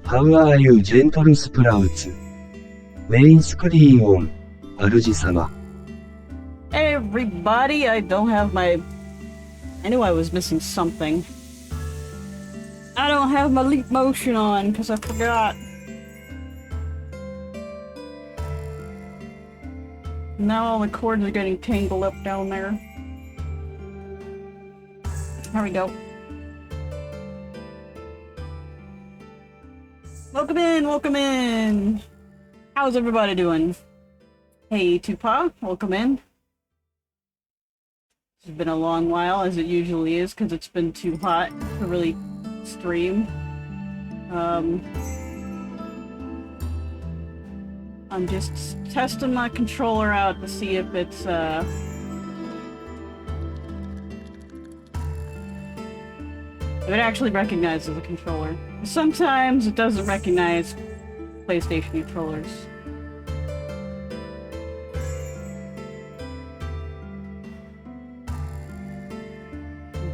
How are you, gentle sprouts? メインスクリーンオン、主様。Hey everybody, I don't have my... I knew I was missing something. I don't have my leap motion on, because I forgot. Now all the cords are getting tangled up down there. There we go. Welcome in, welcome in! How's everybody doing? Hey Tupac, welcome in. It's been a long while, as it usually is, because it's been too hot to really stream. I'm just testing my controller out to see if it's, if it actually recognizes a controller. Sometimes it doesn't recognize PlayStation controllers.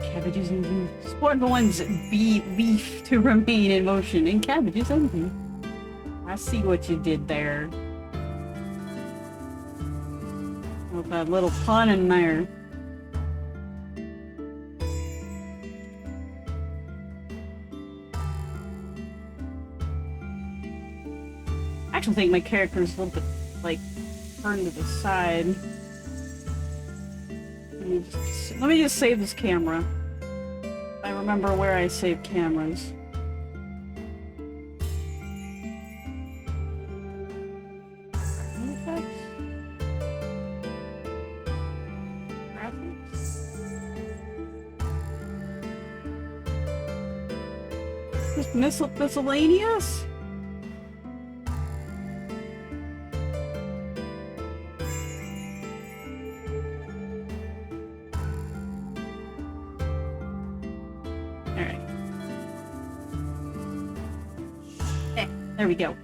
Cabbages and sport the ones beef to remain in motion and cabbages only. I see what you did there. Oh, that little pun in there. I actually think my character is a little bit, like, turned to the side. Let me just save this camera. I remember where I save cameras. Just miscellaneous? There we go.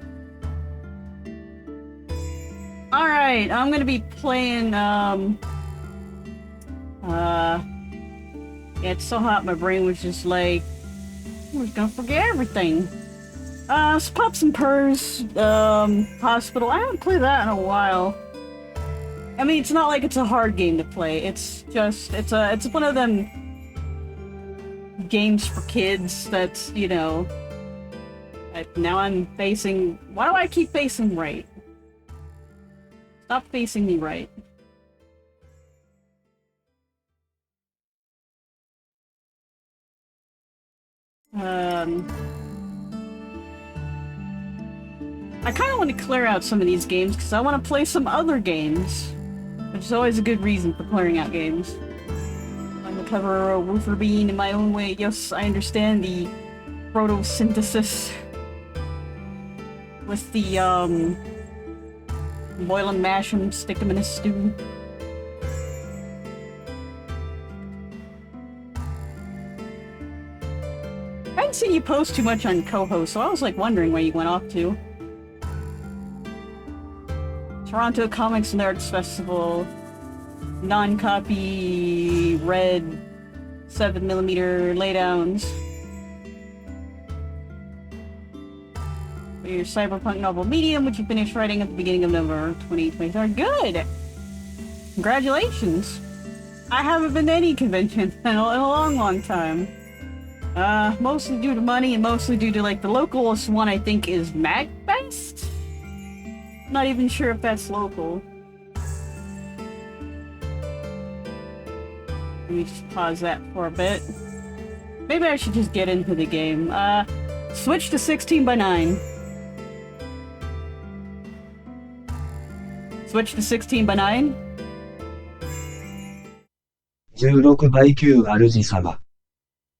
Alright, I'm gonna be playing, yeah, it's so hot my brain was just like, I was gonna forget everything. It's Pups and Purrs, Hospital. I haven't played that in a while. I mean, it's not like it's a hard game to play. It's just, it's one of them games for kids that's, you know... Now I'm facing... Why do I keep facing right? Stop facing me right. I kind of want to clear out some of these games because I want to play some other games. Which is always a good reason for clearing out games. I'm the clever Roofer Bean in my own way. Yes, I understand the photosynthesis. With the, boil and mash them, stick them in a stew. I haven't seen you post too much on co-host, so I was, like, wondering where you went off to. Toronto Comics and Arts Festival. Non-copy, red, 7mm laydowns. Your cyberpunk novel Medium, which you finished writing at the beginning of November 2023. Good! Congratulations! I haven't been to any convention in a long time. Mostly due to money and mostly due to, like, the localest one I think is MagFest? Not even sure if that's local. Let me just pause that for a bit. Maybe I should just get into the game. Switch to 16:9. Switch to 16:9? 16:9、主様。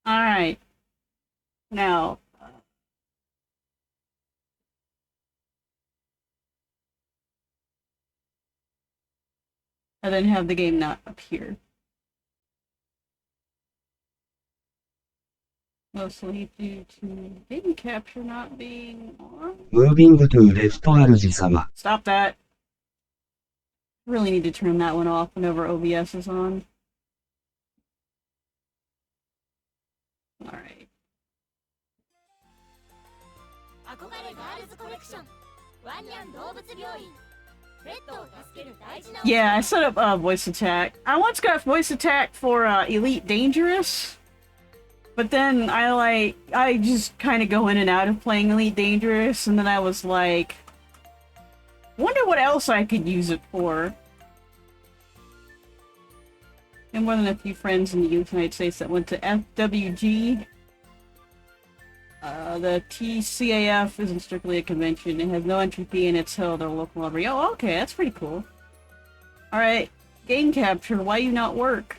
Alright. Now... I then have the game not appear. Mostly due to game capture not being on. Moving to left, 主様。 Stop that. Really need to turn that one off whenever OBS is on. Alright. Yeah, I set up voice attack. I once got voice attack for Elite Dangerous, but then I just kind of go in and out of playing Elite Dangerous, and then I was like, wonder what else I could use it for. And more than a few friends in the United States that went to FWG. The TCAF isn't strictly a convention. It has no entry fee and it's held at a local library. Oh, okay, that's pretty cool. Alright, game capture, why you not work?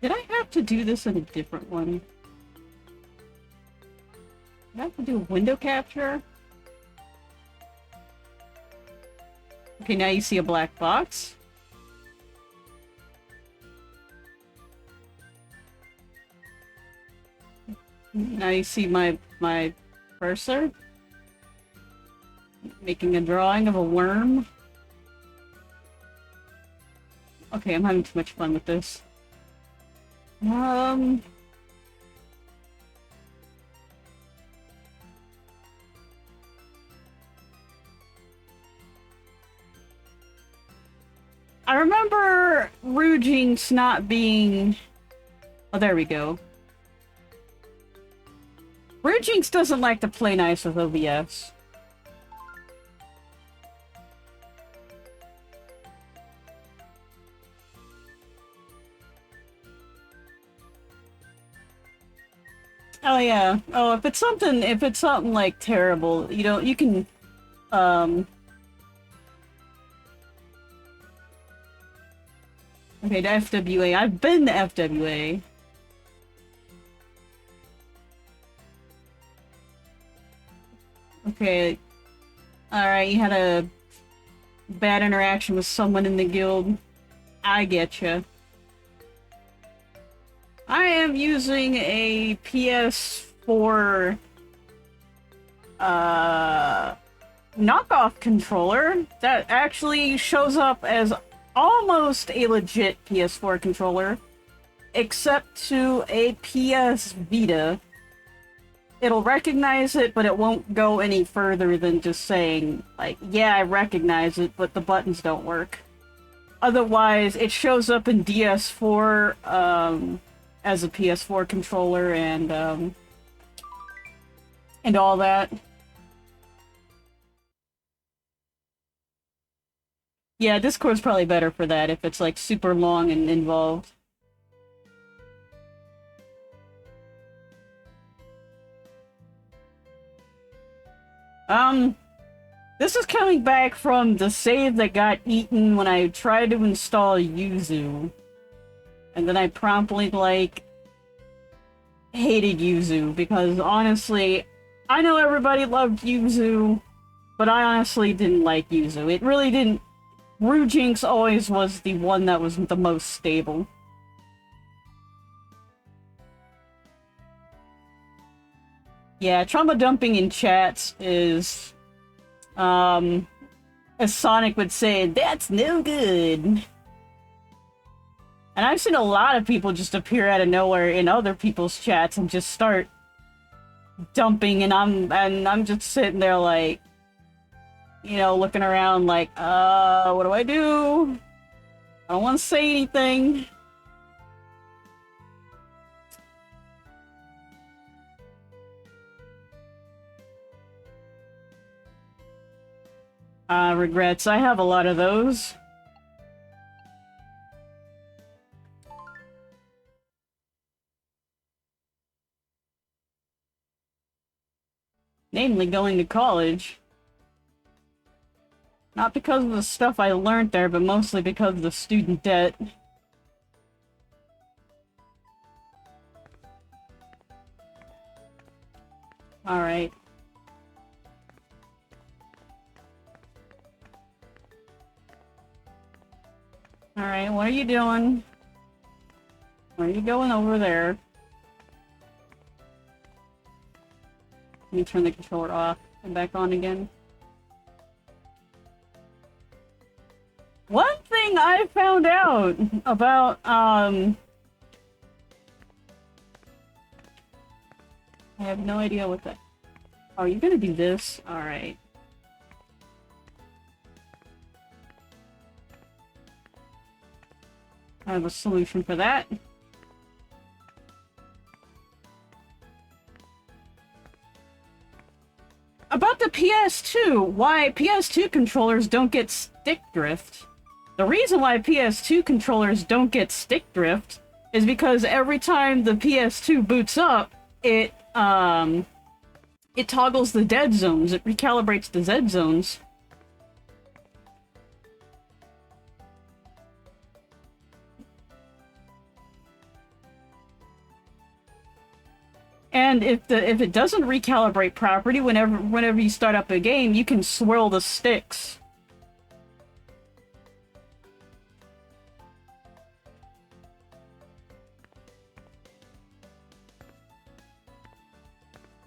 Did I have to do this in a different one? Did I have to do window capture? Okay, now you see a black box. Now you see my cursor. Making a drawing of a worm. Okay, I'm having too much fun with this. I remember Rujinx not being... Oh, there we go. Rujinx doesn't like to play nice with OBS. Oh yeah. Oh, if it's something like terrible, you can, okay, to FWA. I've been to FWA. Okay. Alright, you had a bad interaction with someone in the guild. I getcha. I am using a PS4 knockoff controller that actually shows up as almost a legit PS4 controller, except to a PS Vita. It'll recognize it, but it won't go any further than just saying, like, yeah, I recognize it, but the buttons don't work. Otherwise, it shows up in DS4, as a PS4 controller and all that. Yeah, Discord's probably better for that if it's like super long and involved. This is coming back from the save that got eaten when I tried to install Yuzu. And then I promptly, like, hated Yuzu, because honestly, I know everybody loved Yuzu, but I honestly didn't like Yuzu. It really didn't... Rujinx always was the one that was the most stable. Yeah, trauma dumping in chats is, as Sonic would say, that's no good. And I've seen a lot of people just appear out of nowhere in other people's chats and just start dumping, and I'm just sitting there like, looking around like, what do I do? I don't want to say anything. Regrets. I have a lot of those. Namely, going to college. Not because of the stuff I learned there, but mostly because of the student debt. Alright. Alright, what are you doing? Where are you going over there? Let me turn the controller off and back on again. One thing I found out about, I have no idea what that... Oh, you're gonna do this? Alright. I have a solution for that. About the PS2, why PS2 controllers don't get stick drift. The reason why PS2 controllers don't get stick drift is because every time the PS2 boots up, it toggles the dead zones. It recalibrates the Z zones. And if it doesn't recalibrate properly, whenever you start up a game, you can swirl the sticks.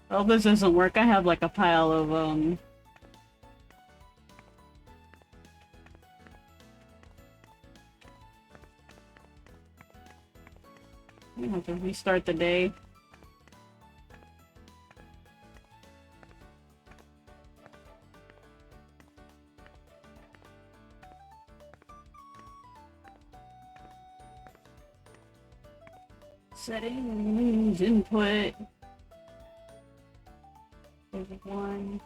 Well, this doesn't work. I have like a pile of I have to restart the day. Settings, input. There's one.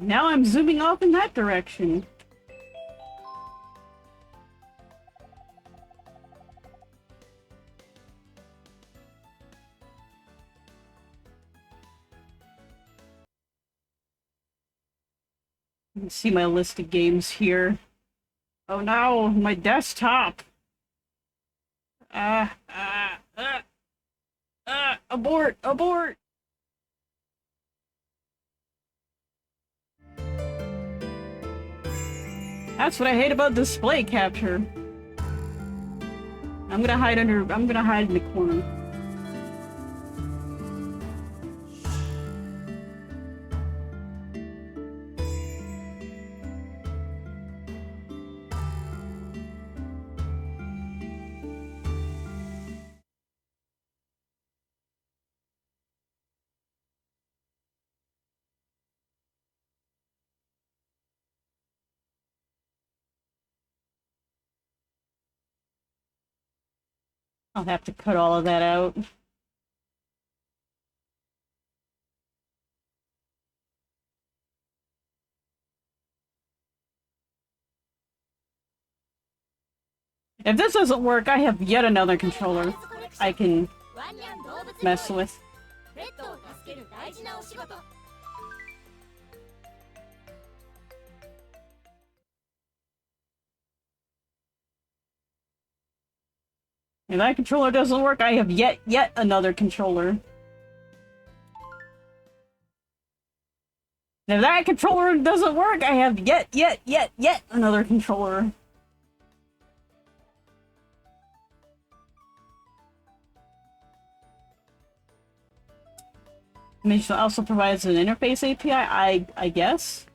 Now I'm zooming off in that direction. You can see my list of games here. Oh no, my desktop! Abort! Abort! That's what I hate about display capture. I'm gonna hide in the corner. I'll have to cut all of that out. If this doesn't work, I have yet another controller I can mess with. If that controller doesn't work, I have yet another controller. And if that controller doesn't work, I have yet another controller. It also provides an interface API, I guess.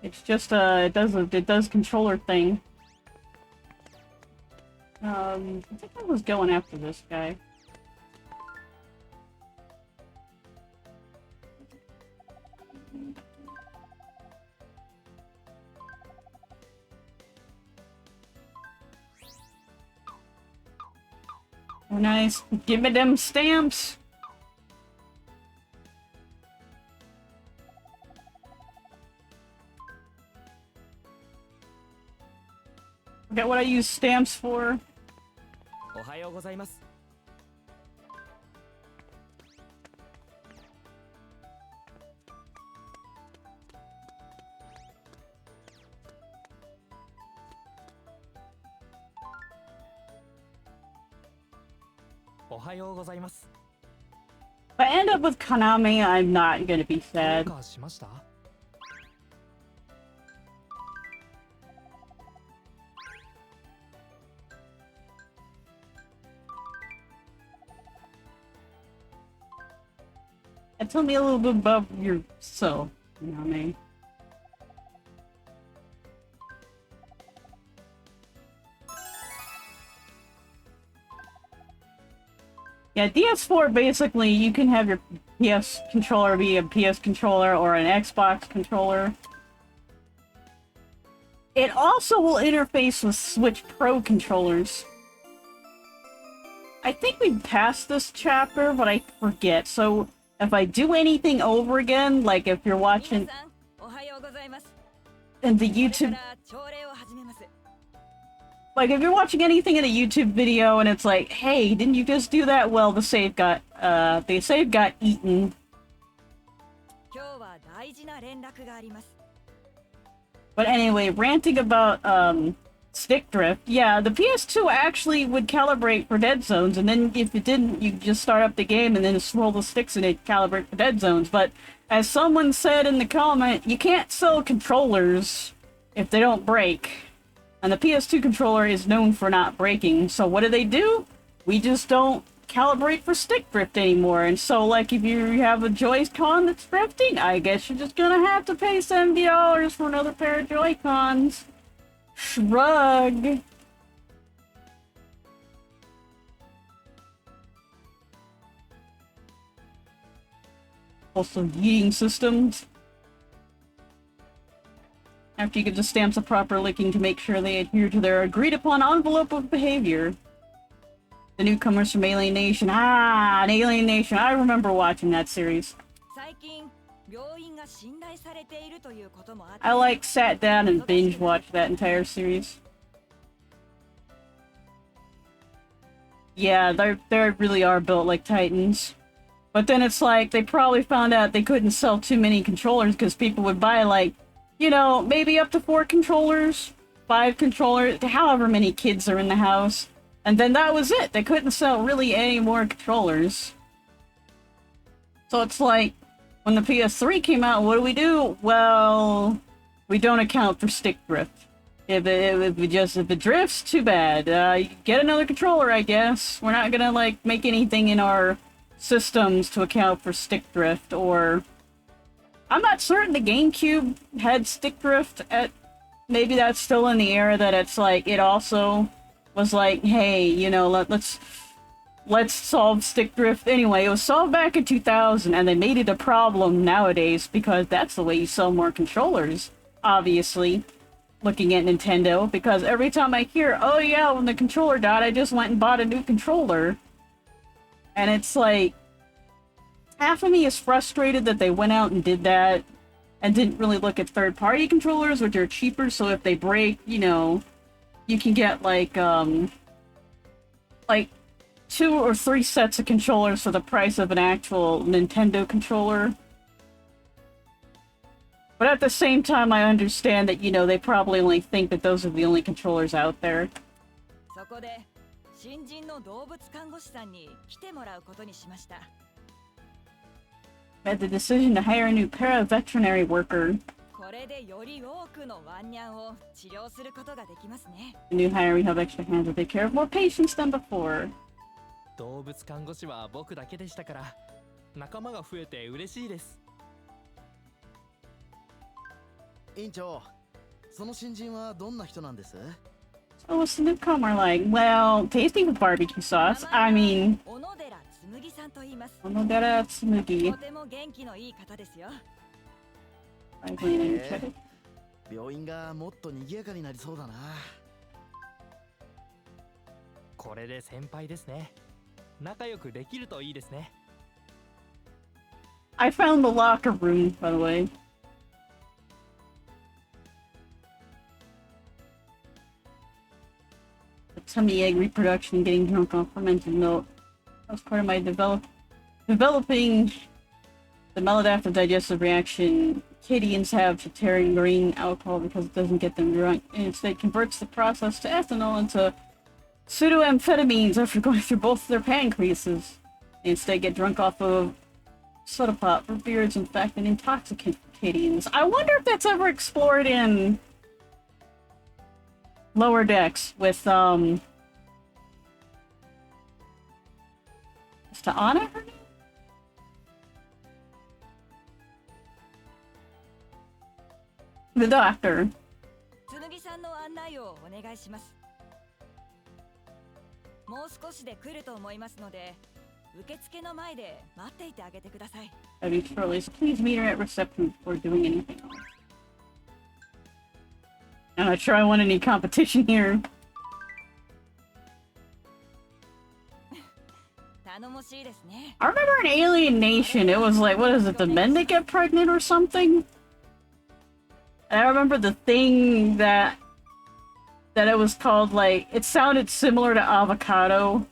It's just it does controller thing. I think I was going after this guy. Oh, nice. Give me them stamps. Forget what I use stamps for. おはようございます。 If I end up with Konami, I'm not gonna be どう sad. かしました？ And tell me a little bit about yourself, Konami. Yeah, DS4 basically you can have your PS controller be a PS controller or an Xbox controller. It also will interface with Switch Pro controllers. I think we passed this chapter, but I forget. So if I do anything over again, like if you're watching in the YouTube, like if you're watching anything in a YouTube video and it's like, hey, didn't you just do that? Well, the save got eaten. But anyway, ranting about stick drift. Yeah, the PS2 actually would calibrate for dead zones, and then if it didn't, you just start up the game and then swirl the sticks and it calibrate for dead zones. But as someone said in the comment, you can't sell controllers if they don't break. And the PS2 controller is known for not breaking, so what do? We just don't calibrate for stick drift anymore, and so, like, if you have a Joy-Con that's drifting, I guess you're just gonna have to pay $70 for another pair of Joy-Cons. Shrug. Also, yeeting systems. After you get the stamps of proper licking to make sure they adhere to their agreed-upon envelope of behavior. The newcomers from Alien Nation. Ah, an Alien Nation. I remember watching that series. I, like, sat down and binge-watched that entire series. Yeah, they really are built like Titans. But then it's like, they probably found out they couldn't sell too many controllers because people would buy, like, you know, maybe up to 4 controllers, 5 controllers, however many kids are in the house. And then that was it. They couldn't sell really any more controllers. So it's like, when the PS3 came out, what do? Well, we don't account for stick drift. If it drifts, too bad. You get another controller, I guess. We're not gonna, like, make anything in our systems to account for stick drift, or... I'm not certain the GameCube had stick drift at... Maybe that's still in the era that it's like, it also was like, hey, you know, let's solve stick drift. Anyway, it was solved back in 2000, and they made it a problem nowadays because that's the way you sell more controllers, obviously. Looking at Nintendo, because every time I hear, oh yeah, when the controller died, I just went and bought a new controller. And it's like... half of me is frustrated that they went out and did that and didn't really look at third-party controllers, which are cheaper, so if they break, you know, you can get, like 2 or 3 sets of controllers for the price of an actual Nintendo controller. But at the same time, I understand that, you know, they probably only think that those are the only controllers out there. Made the decision to hire a new para-veterinary worker. The new hire, we have extra hands to take care of more patients than before. 動物看護師は僕だけでしたから仲間が増えて嬉しいです。院長、その新人はどんな人なんです？ So what's the newcomer like? Well, tasty with barbecue sauce. I mean... Onodera Tsurugi. 病院がもっと賑やかになりそうだな。これで先輩ですね。仲良くできるといいですね。I found the locker room, by the way. The tummy egg reproduction, getting drunk on fermented milk. That was part of my developing the maladaptive digestive reaction Cadians have to tearing green alcohol because it doesn't get them drunk, and instead converts the process to ethanol into pseudoamphetamines after going through both their pancreases. They instead get drunk off of soda pop or beers, in fact, and intoxicating. I wonder if that's ever explored in Lower Decks with, is Anna her name? The doctor. 紬さんの案内をお願いします。もう少しで来ると思いますので、受付の前で待っていてあげてください。Abby Charlie's, please meet her at reception before doing anything else. I'm not sure I want any competition here. 頼もしいですね。I remember in Alien Nation, it was like, what is it, the men that get pregnant or something? And I remember the thing that it was called, like, it sounded similar to avocado.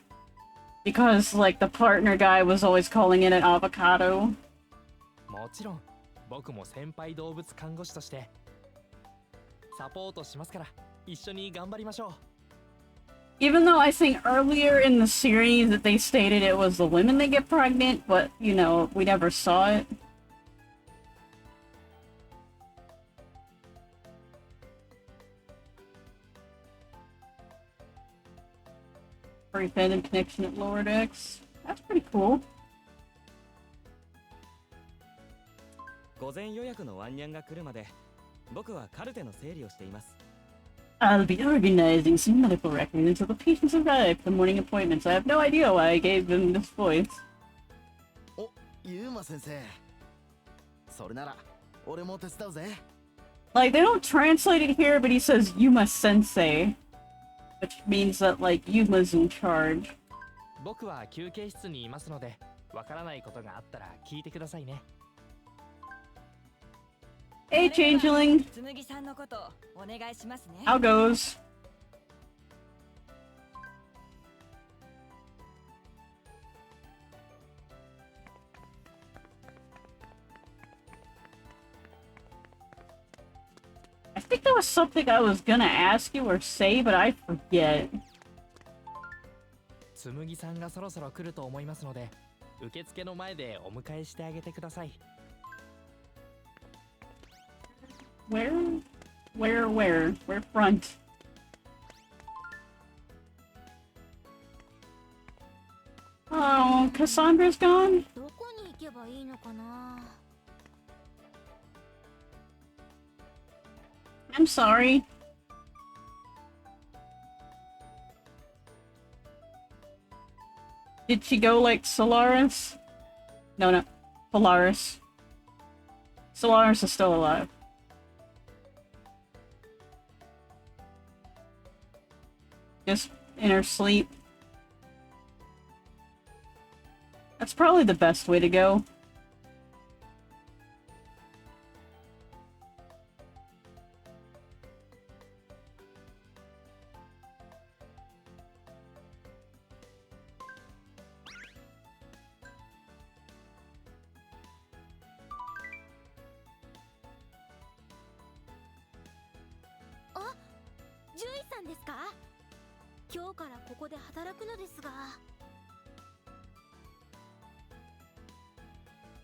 Because, like, the partner guy was always calling it an avocado. もちろん僕も先輩動物看護師としてサポートしますから一緒に頑張りましょう。 Even though I think earlier in the series that they stated it was the women that get pregnant, but, you know, we never saw it. Free fandom connection at Lower Decks. That's pretty cool. 午前予約のワンニャンが来るまで僕はカルテの整理をしています。 I'll be organizing some medical records until the patients arrive for the morning appointments. I have no idea why I gave them this voice. お、ユーマ先生。それなら俺も手伝うぜ。Like, they don't translate it here, but he says Yuma Sensei. Which means that, like, Yuma's in charge. 僕は休憩室にいますのでわからないことがあったら聞いてくださいね。 Hey, Changeling. 紬さんのことお願いしますね。 How goes? I think there was something I was gonna ask you or say, but I forget. 紬さんがそろそろ来ると思いますので受付の前でお迎えしてあげてください。 Where front? Oh, Cassandra's gone? どこに行けばいいのかな。 I'm sorry. Did she go like Solaris? No, Polaris. Solaris is still alive. Just in her sleep. That's probably the best way to go.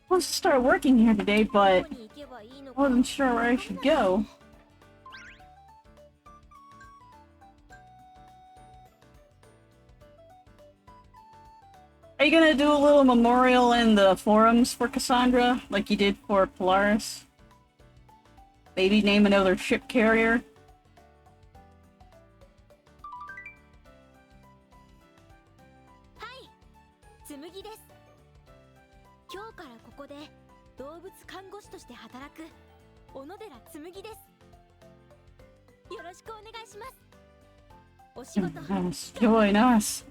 Wants to start working here today, but I wasn't sure where I should go. Are you gonna do a little memorial in the forums for Cassandra, like you did for Polaris? Maybe name another ship carrier? Hi, 紬です。今日からここで動物看護師として働く小野寺紬です。よろしくお願いします。お仕事。Join us.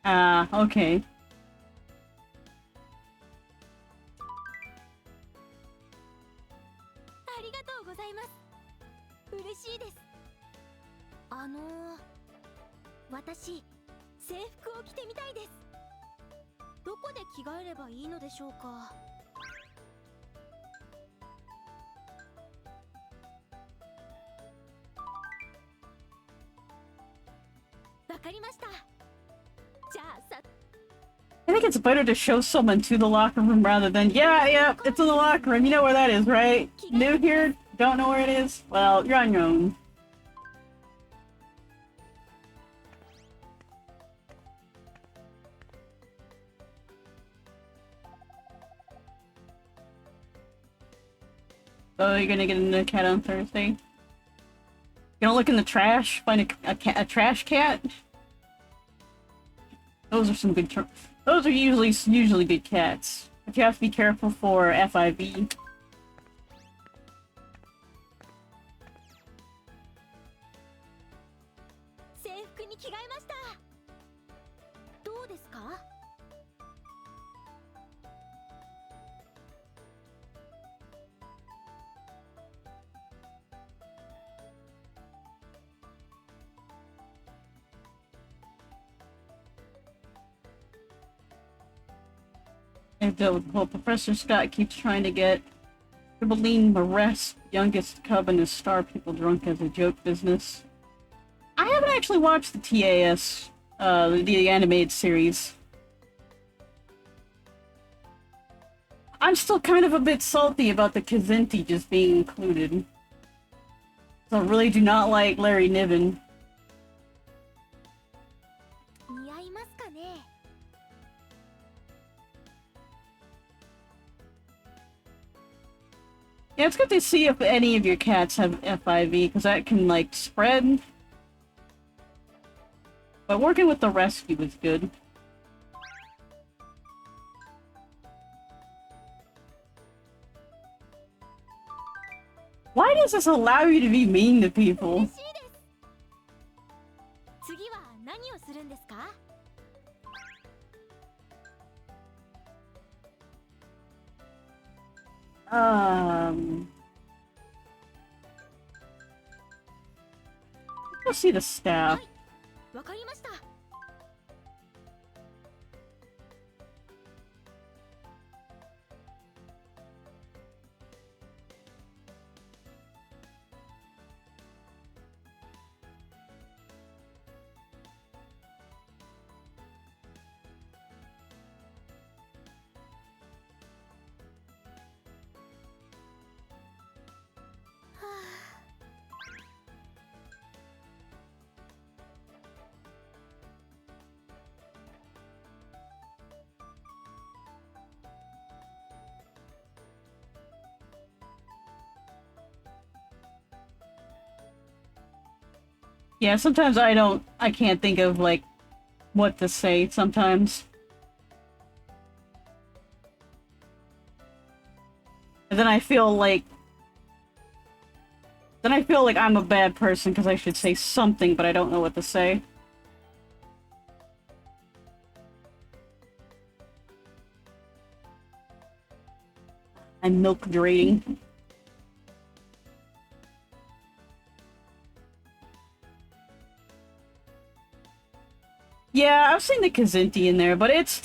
Okay. ありがとうございます。嬉しいです。私、制服を着てみたいです。どこで着替えればいいのでしょうか。I think it's better to show someone to the locker room rather than, yeah, it's in the locker room. You know where that is, right? New here? Don't know where it is? Well, you're on your own. Oh, you're gonna get a cat on Thursday? You gonna look in the trash? Find a trash cat? Those are some good those are usually good cats. But you have to be careful for FIV. 制服に着替えました。どうですか？ Well, Professor Scott keeps trying to get Scribbling Maress, youngest cub and his star people drunk as a joke business. I haven't actually watched the TAS, the animated series. I'm still kind of a bit salty about the Kazinti just being included. So I really do not like Larry Niven. 似合いますかね？ Yeah, it's good to see if any of your cats have FIV, because that can, like, spread. But working with the rescue is good. Why does this allow you to be mean to people? 嬉しいです。次は何をするんですか？ Let's see the staff. わかりました。 Yeah, sometimes I can't think of, like, what to say sometimes. And then I feel like I'm a bad person because I should say something, but I don't know what to say. I'm milk durating. Yeah, I've seen the Kazinti in there, but it's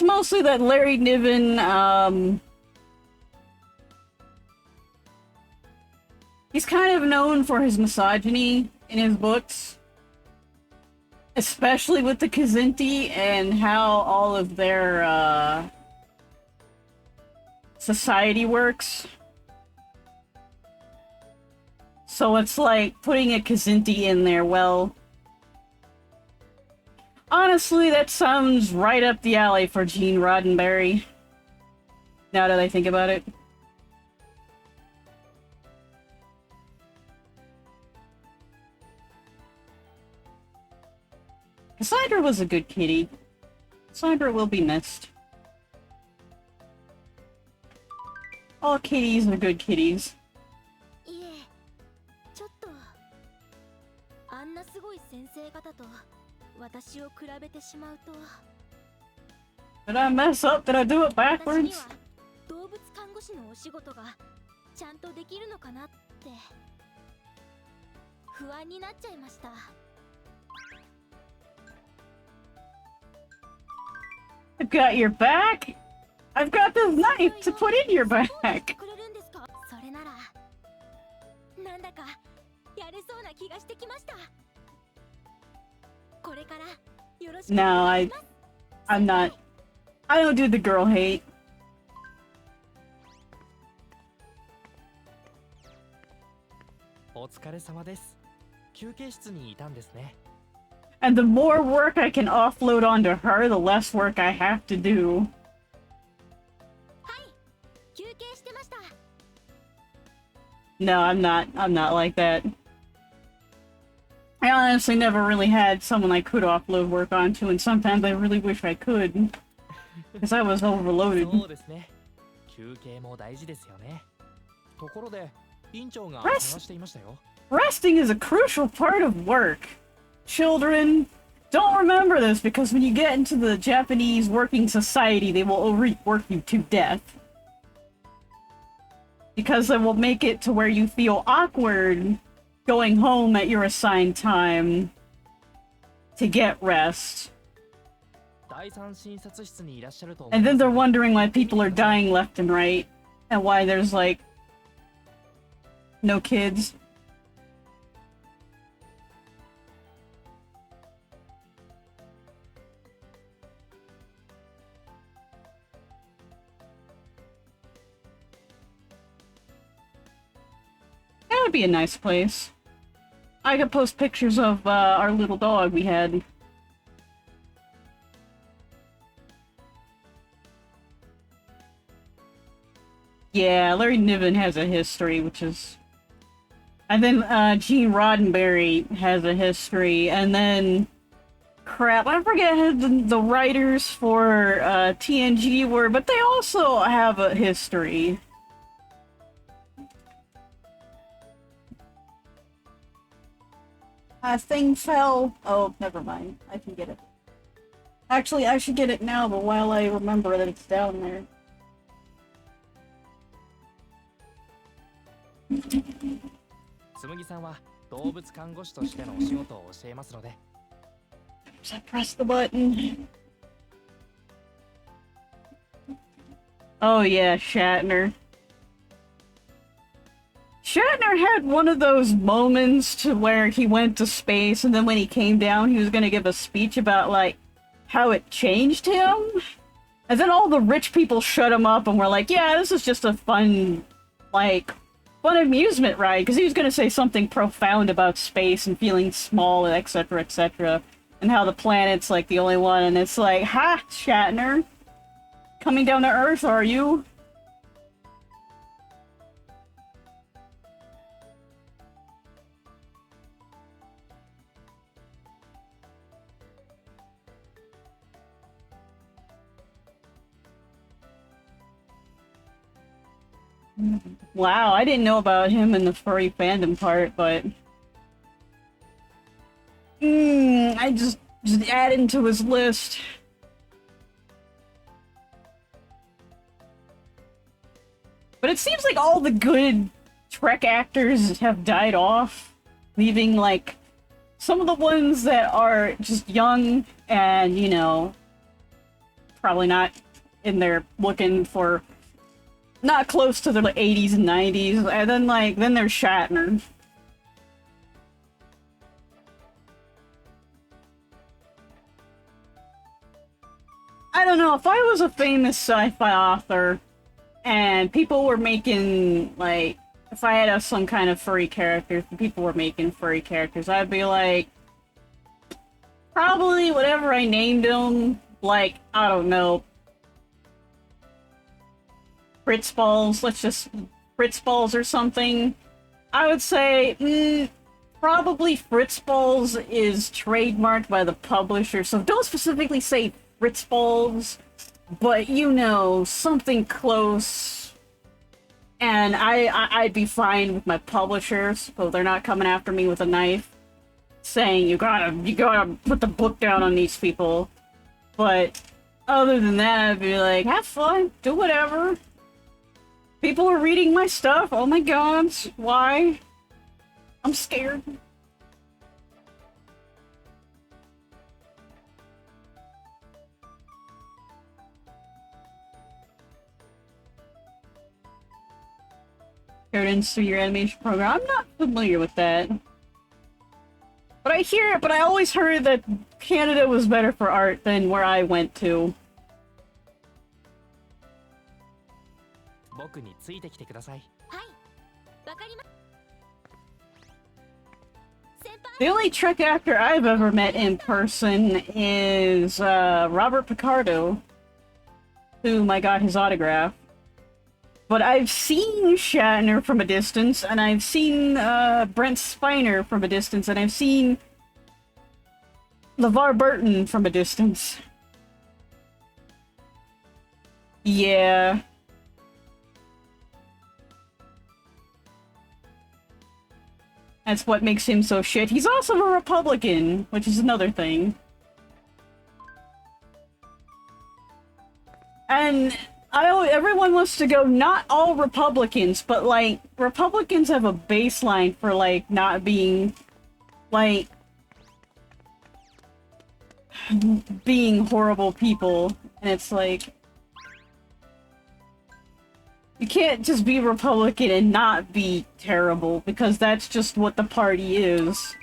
mostly that Larry Niven, he's kind of known for his misogyny in his books. Especially with the Kazinti and how all of their, society works. So it's like putting a Kazinti in there, well... Honestly, that sounds right up the alley for Gene Roddenberry. Now that I think about it. Cassandra was a good kitty. Cassandra will be missed. All kitties are good kitties. いえ、ちょっとあんなすごい先生方と私を比べてしまうと。 Did I mess up? Did I do it 私に backwards? は動物看護師のお仕事がちゃんとできるのかなって不安になっちゃいました。 I've got your back. I've got this knife to put in your back. くれるんですか？それならなんだかやれそうな気がしてきました。これからよろしくお No, 願いします。 I'm not. I don't do the girl hate. お疲れ様です。休憩室にいたんですね。And the more work I can offload onto her, the less work I have to do. はい、休憩してました。 No, I'm not. I'm not like that. I honestly never really had someone I could offload work onto, and sometimes I really wish I could. Because I was overloaded. そうですね。休憩も大事ですよね。ところで、院長が Rest- 話していましたよ。 Resting is a crucial part of work. Children, don't remember this because when you get into the Japanese working society, they will overwork you to death. Because it will make it to where you feel awkward going home at your assigned time to get rest. 第三診察室にいらっしゃると思 And い then ます they're ので wondering why people are dying left and right, and why there's like no kids. That would be a nice place. I could post pictures of our little dog we had. Yeah, Larry Niven has a history, which is... And then Gene Roddenberry has a history, and then... Crap, I forget who the writers for TNG were, but they also have a history. Thing fell. Oh, never mind. I can get it. Actually, I should get it now, but while I remember that it's down there.紬さんは動物看護師としてのお仕事を教えますので。 So I press the button. Oh yeah, Shatner. Shatner had one of those moments to where he went to space, and then when he came down, he was gonna give a speech about, like, how it changed him. And then all the rich people shut him up and were like, yeah, this is just a fun, like, fun amusement ride, because he was gonna say something profound about space and feeling small, etc., etc., and how the planet's, like, the only one, and it's like, ha, Shatner. Coming down to Earth, are you? Wow, I didn't know about him in the furry fandom part, but... I just add into his list. But it seems like all the good Trek actors have died off, leaving, like, some of the ones that are just young and, you know, probably not in there looking for... not close to the 80s and 90s, and then, like, then there's Shatner. I don't know, if I was a famous sci-fi author, and people were making, like, if I had some kind of furry character, people were making furry characters, I'd be like, probably whatever I named them, like, I don't know, Fritz Balls, let's just... Fritz Balls or something. I would say, probably Fritz Balls is trademarked by the publisher, so don't specifically say Fritz Balls, but you know, something close. And I'd be fine with my publishers, so they're not coming after me with a knife, saying you gotta put the book down on these people. But other than that, I'd be like, have fun, do whatever. People are reading my stuff. Oh my god, why? I'm scared. Parents through your animation program. I'm not familiar with that. But I hear it, but I always heard that Canada was better for art than where I went to. 僕についてきてください。はい、わかりま。先輩。 The only trick actor I've ever met in person is Robert Picardo, whom I got his autograph. But I've seen Shatner from a distance, and I've seen Brent Spiner from a distance, and I've seen LeVar Burton from a distance. Yeah. That's what makes him so shit. He's also a Republican, which is another thing. And everyone wants to go, not all Republicans, but, like, Republicans have a baseline for, like, not being, like, being horrible people. And it's like, you can't just be Republican and not be terrible, because that's just what the party is.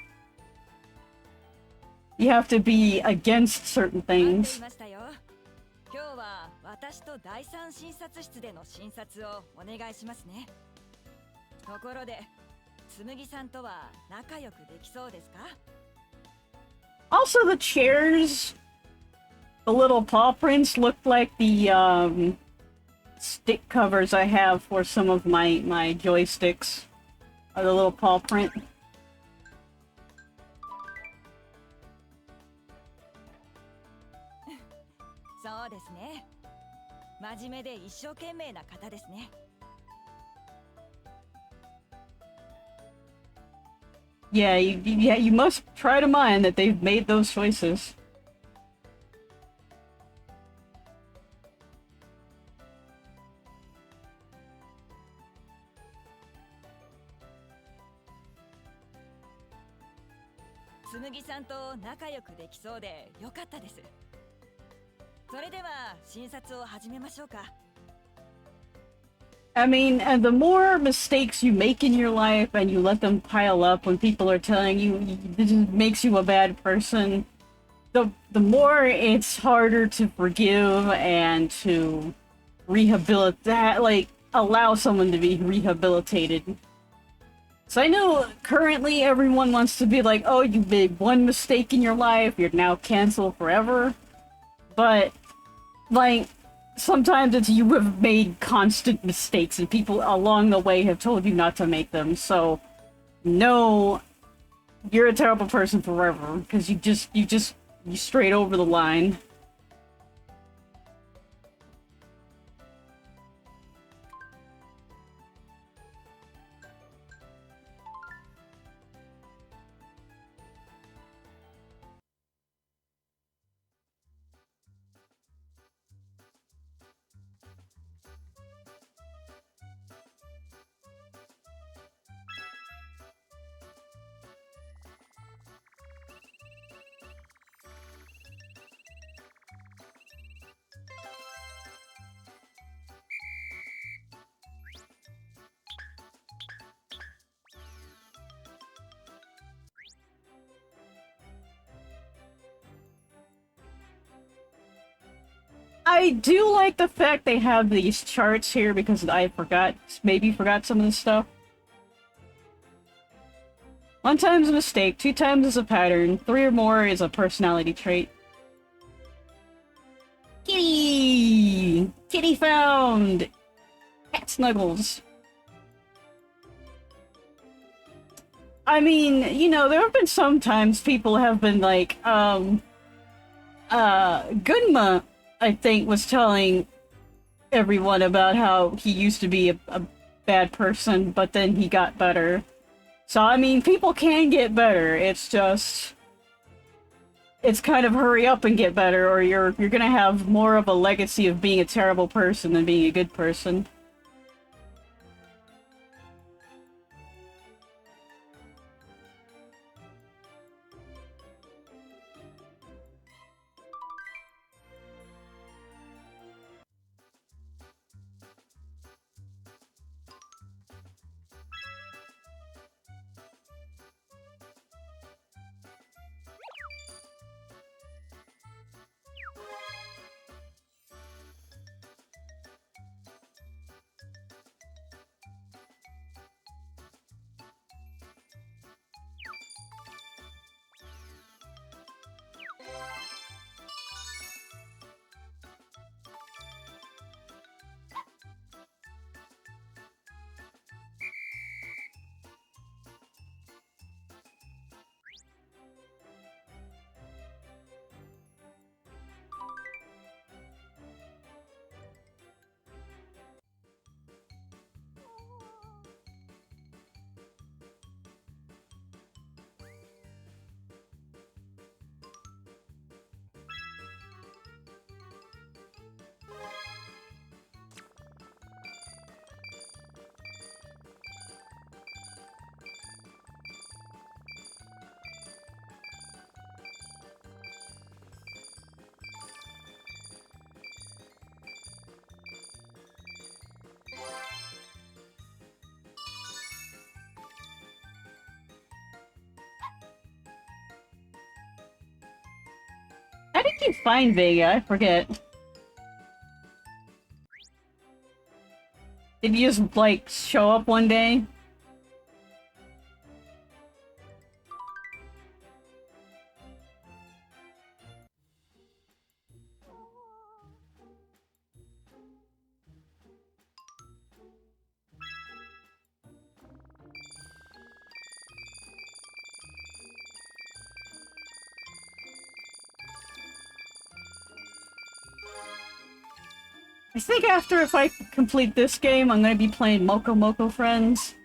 You have to be against certain things. 今日は私と第三診察室での診察をお願いしますね。ところで、紬さんとは仲良くできそうですか? Also, the chairs, the little paw prints look like the stick covers I have for some of my joysticks. Are the little paw print. So ですね。真面目で一生懸命な方ですね。Yeah, you must try to mind that they've made those choices.紬さんと仲良くできそうでよかったです。それでは診察を始めましょうか。I mean, and the more mistakes you make in your life and you let them pile up when people are telling you this makes you a bad person, the more it's harder to forgive and to rehabilitate, like, allow someone to be rehabilitated. So I know currently everyone wants to be like, oh, you made one mistake in your life, you're now canceled forever. But, like, sometimes it's you have made constant mistakes and people along the way have told you not to make them. So, no, you're a terrible person forever because you strayed over the line. I do like the fact they have these charts here because I maybe forgot some of this stuff. 1 time is a mistake, 2 times is a pattern, 3 or more is a personality trait. Kitty! Kitty found! Cat snuggles. I mean, you know, there have been some times people have been like, Gunma, I think, was telling everyone about how he used to be a bad person, but then he got better. So, I mean, people can get better. It's just... it's kind of hurry up and get better, or you're gonna have more of a legacy of being a terrible person than being a good person. did you find Vega? I forget. Did you just, like, show up one day? I think after if I complete this game, I'm gonna be playing Moko Moko Friends.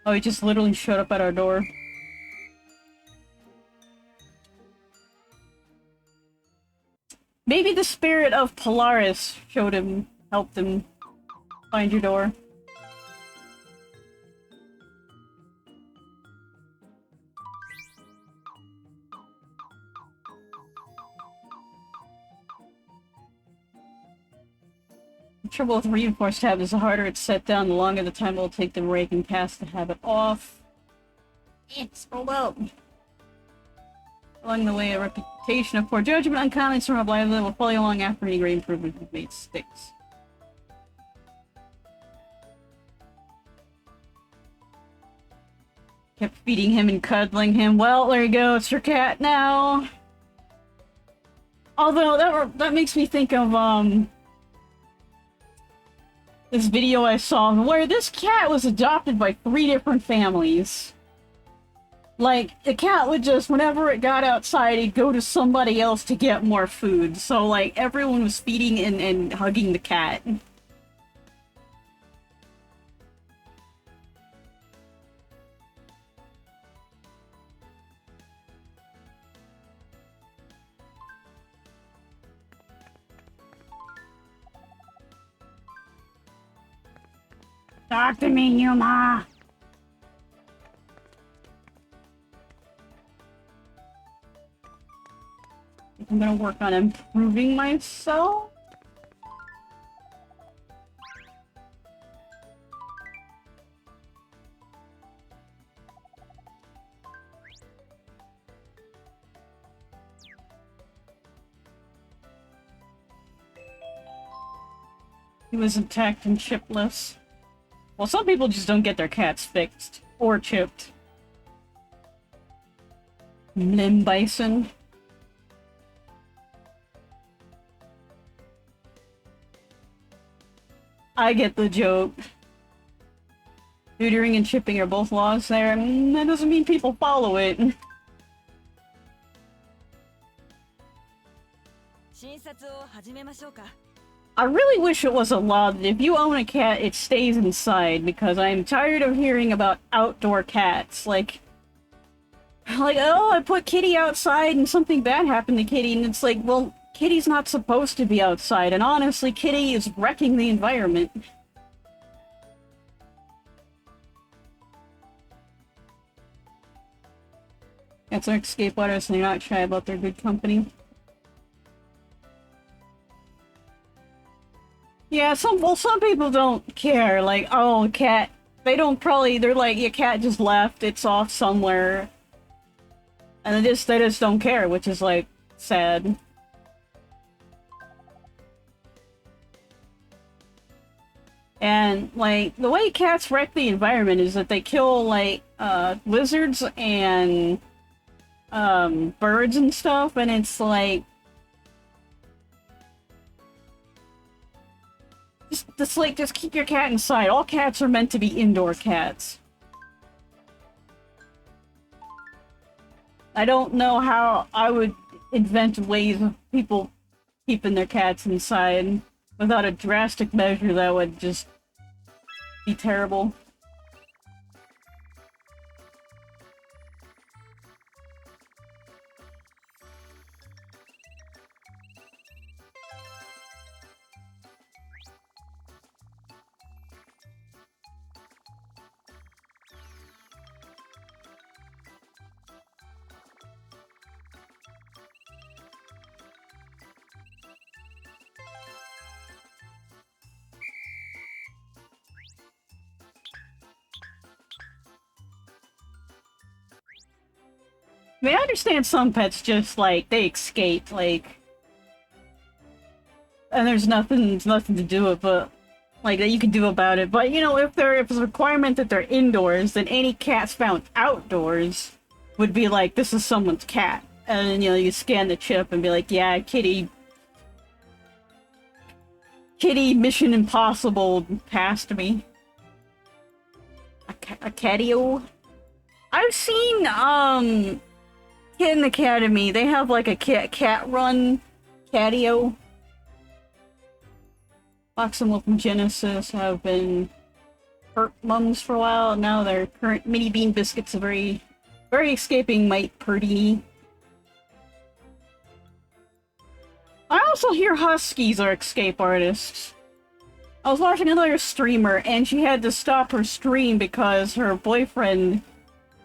Oh, he just literally showed up at our door. Maybe the spirit of Polaris helped him find your door. The trouble with reinforced tab is the harder it's set down, the longer the time it will take the rake and cast to have it off. It's rolled up. Along the way, a reputation of poor judgment, uncommon, from a blind will follow you along after any great improvement you've made sticks. Kept feeding him and cuddling him. Well, there you go, it's your cat now. Although, that makes me think of, this video I saw where this cat was adopted by 3 different families. Like, the cat would just, whenever it got outside, it'd go to somebody else to get more food. So, like, everyone was feeding and hugging the cat. Talk to me, Yuma! I'm gonna work on improving myself. He was attacked and chipless. Well, some people just don't get their cats fixed. Or chipped. Limb Bison. I get the joke. Neutering and chipping are both laws there. That doesn't mean people follow it. I really wish it was a law that if you own a cat, it stays inside, because I'm tired of hearing about outdoor cats. Like, oh, I put Kitty outside and something bad happened to Kitty, and it's like, well, Kitty's not supposed to be outside, and honestly, Kitty is wrecking the environment. Cats are escape artists, and they're not shy about their good company. Yeah, some people don't care, like, oh, cat, they're like, your cat just left, it's off somewhere. And they just don't care, which is, like, sad. And, like, the way cats wreck the environment is that they kill, like, lizards and, birds and stuff, and it's like... Just keep your cat inside. All cats are meant to be indoor cats. I don't know how I would invent ways of people keeping their cats inside without a drastic measure that would just be terrible. I mean, I understand some pets just, like, they escape, like... And there's nothing to do with it, like, that you can do about it. But, you know, if it's a requirement that they're indoors, then any cats found outdoors would be like, this is someone's cat. And then, you know, you scan the chip and be like, yeah, Kitty, Mission Impossible passed me. A catio? I've seen, Kitten Academy, they have, like, a cat run catio. Fox and Wolf and Genesis have been hurt mums for a while. Now their current mini bean biscuits are very escaping Mike Purdy. I also hear Huskies are escape artists. I was watching another streamer and she had to stop her stream because her boyfriend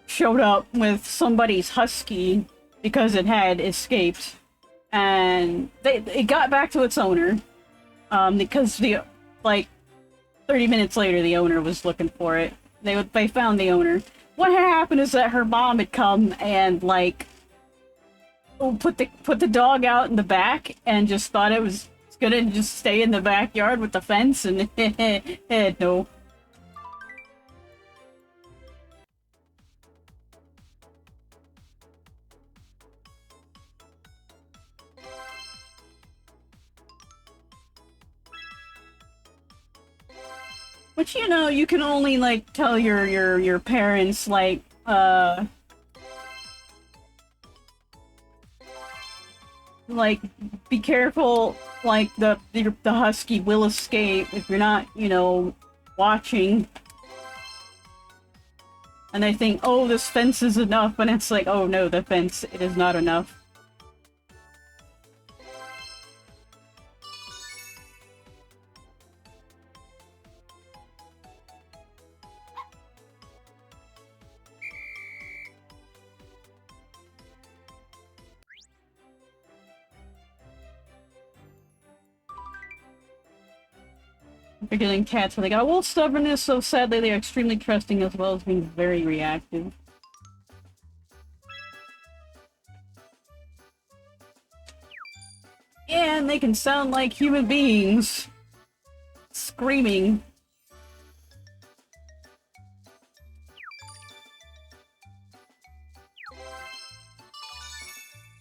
showed up with somebody's husky because it had escaped. And it got back to its owner. Because like 30 minutes later the owner was looking for it. They found the owner. What had happened is that her mom had come and like put the dog out in the back and just thought it was gonna just stay in the backyard with the fence and no. But you know, you can only like tell your parents like be careful, like the husky will escape if you're not, you know, watching. And they think, oh, this fence is enough, and it's like, oh no, the fence, it is not enough. Forgetting cats, where they got a little stubbornness, so sadly they are extremely trusting as well as being very reactive. And they can sound like human beings. Screaming.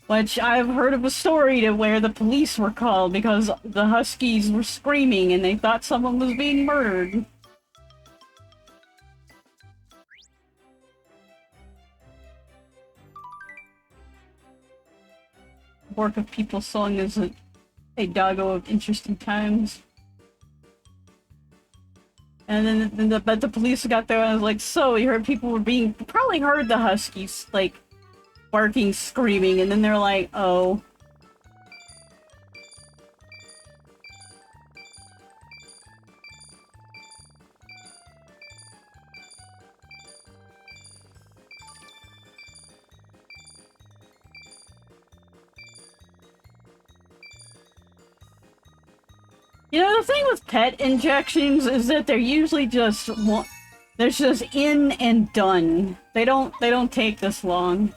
Which I've heard of a story to where the police were called because the huskies were screaming and they thought someone was being murdered. Work of People's Song is a doggo of interesting times. And then the police got there and I was like, so you heard people were probably heard the huskies, like, barking, screaming, and then they're like, oh. You know, the thing with pet injections is that they're usually just they're just in and done. They don't take this long.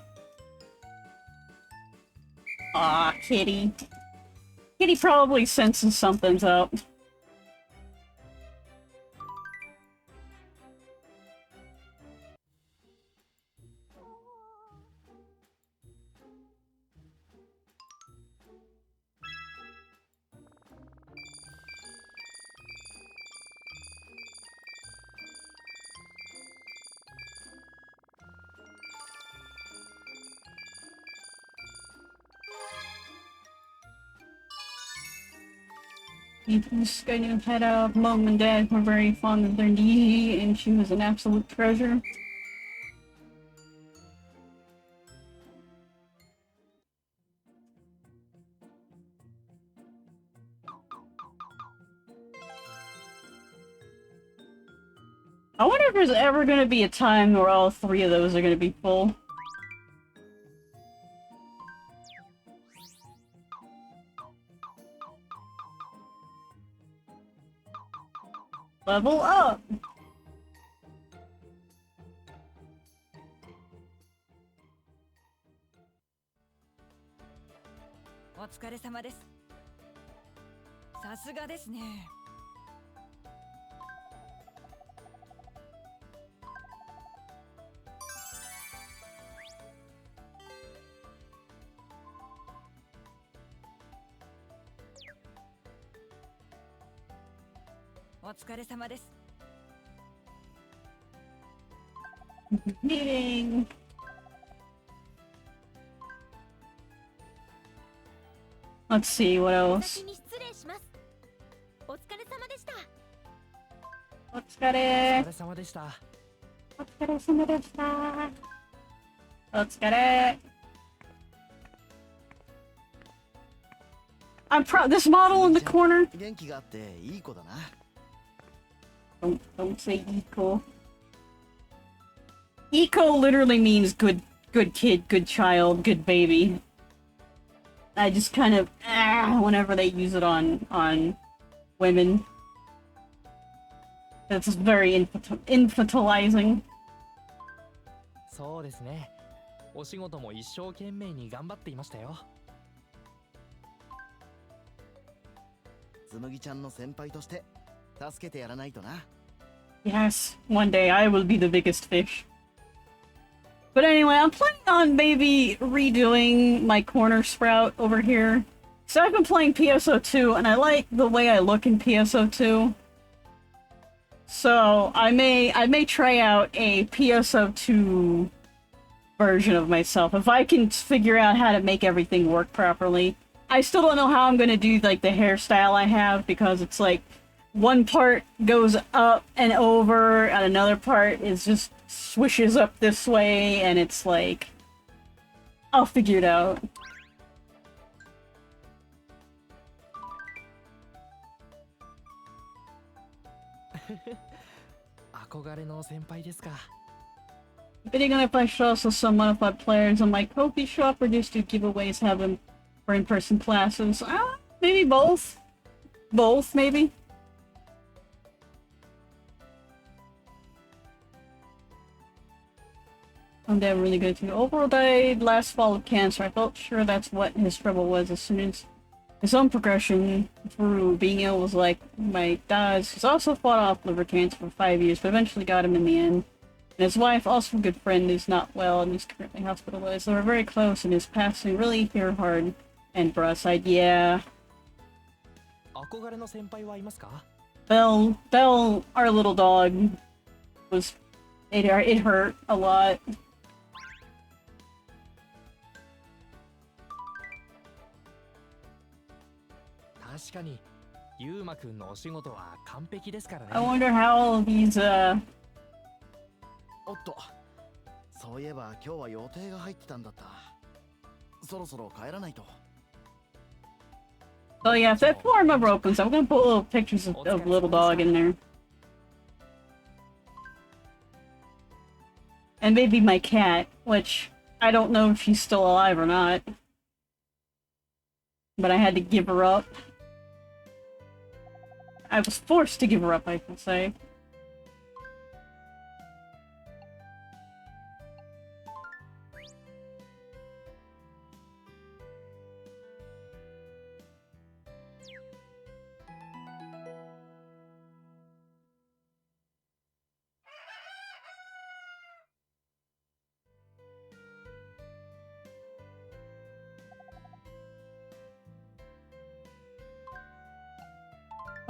Aw, Kitty. Kitty probably senses something's up. This kind of had a mom and dad were very fond of their niece, and she was an absolute treasure. I wonder if there's ever going to be a time where all three of those are going to be full. Level up! 疲れ様です。さすがですね。お疲れ様です。Meeting. Let's see what else. 先に失礼します。お疲れ様でした。お疲れ。お疲れ様でした。お疲れ様でした。お疲れ。I'm proud. This model in the corner. 元気があっていい子だな。Don't say eco. Eco literally means good kid, good child, good baby. I just kind of whenever they use it on women. It's very infantilizing. そうですね。お仕事も一生懸命に頑張っていましたよ。つむぎちゃんの先輩として助けてやらないとな。Yes, one day I will be the biggest fish. But anyway, I'm planning on maybe redoing my corner sprout over here. So I've been playing PSO2 and I like the way I look in PSO2. So I may try out a PSO2 version of myself if I can figure out how to make everything work properly. I still don't know how I'm gonna do like the hairstyle I have because it's like one part goes up and over and another part is just swishes up this way and it's like I'll figure it out. 憧れの先輩ですか。Bidding on if I should also some modified players on my Kofi shop or just do giveaways have them for in-person classes. Maybe both. Both, maybe. I'm damn really good too. Overall died last fall of cancer. I felt sure that's what his trouble was as soon as his own progression through being ill was like my dad's. He's also fought off liver cancer for 5 years, but eventually got him in the end. And his wife, also a good friend, is not well and is currently hospitalized. They were very close and his passing really hit her hard. And Broadside, yeah. 憧れの先輩はいますか？ Belle, our little dog, was it hurt a lot. 確かに、ゆうまくんのお仕事は完璧ですからね。I wonder how these おっと、そういえば今日は予定が入ってたんだった。そろそろ帰らないと。Oh yeah, if that form ever opens, I'm gonna put little pictures of little dog in there. And maybe my cat, which I don't know if she's still alive or not. But I had to give her up. I was forced to give her up, I can say.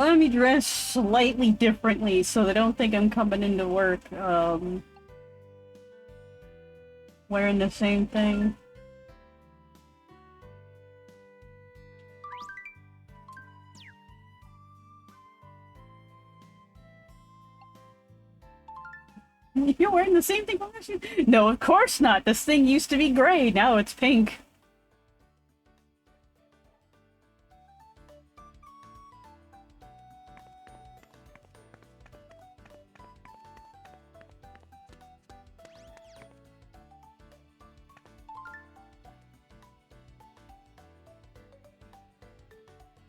Let me dress slightly differently so they don't think I'm coming into work, wearing the same thing. You're wearing the same thing? No, of course not. This thing used to be gray, now it's pink.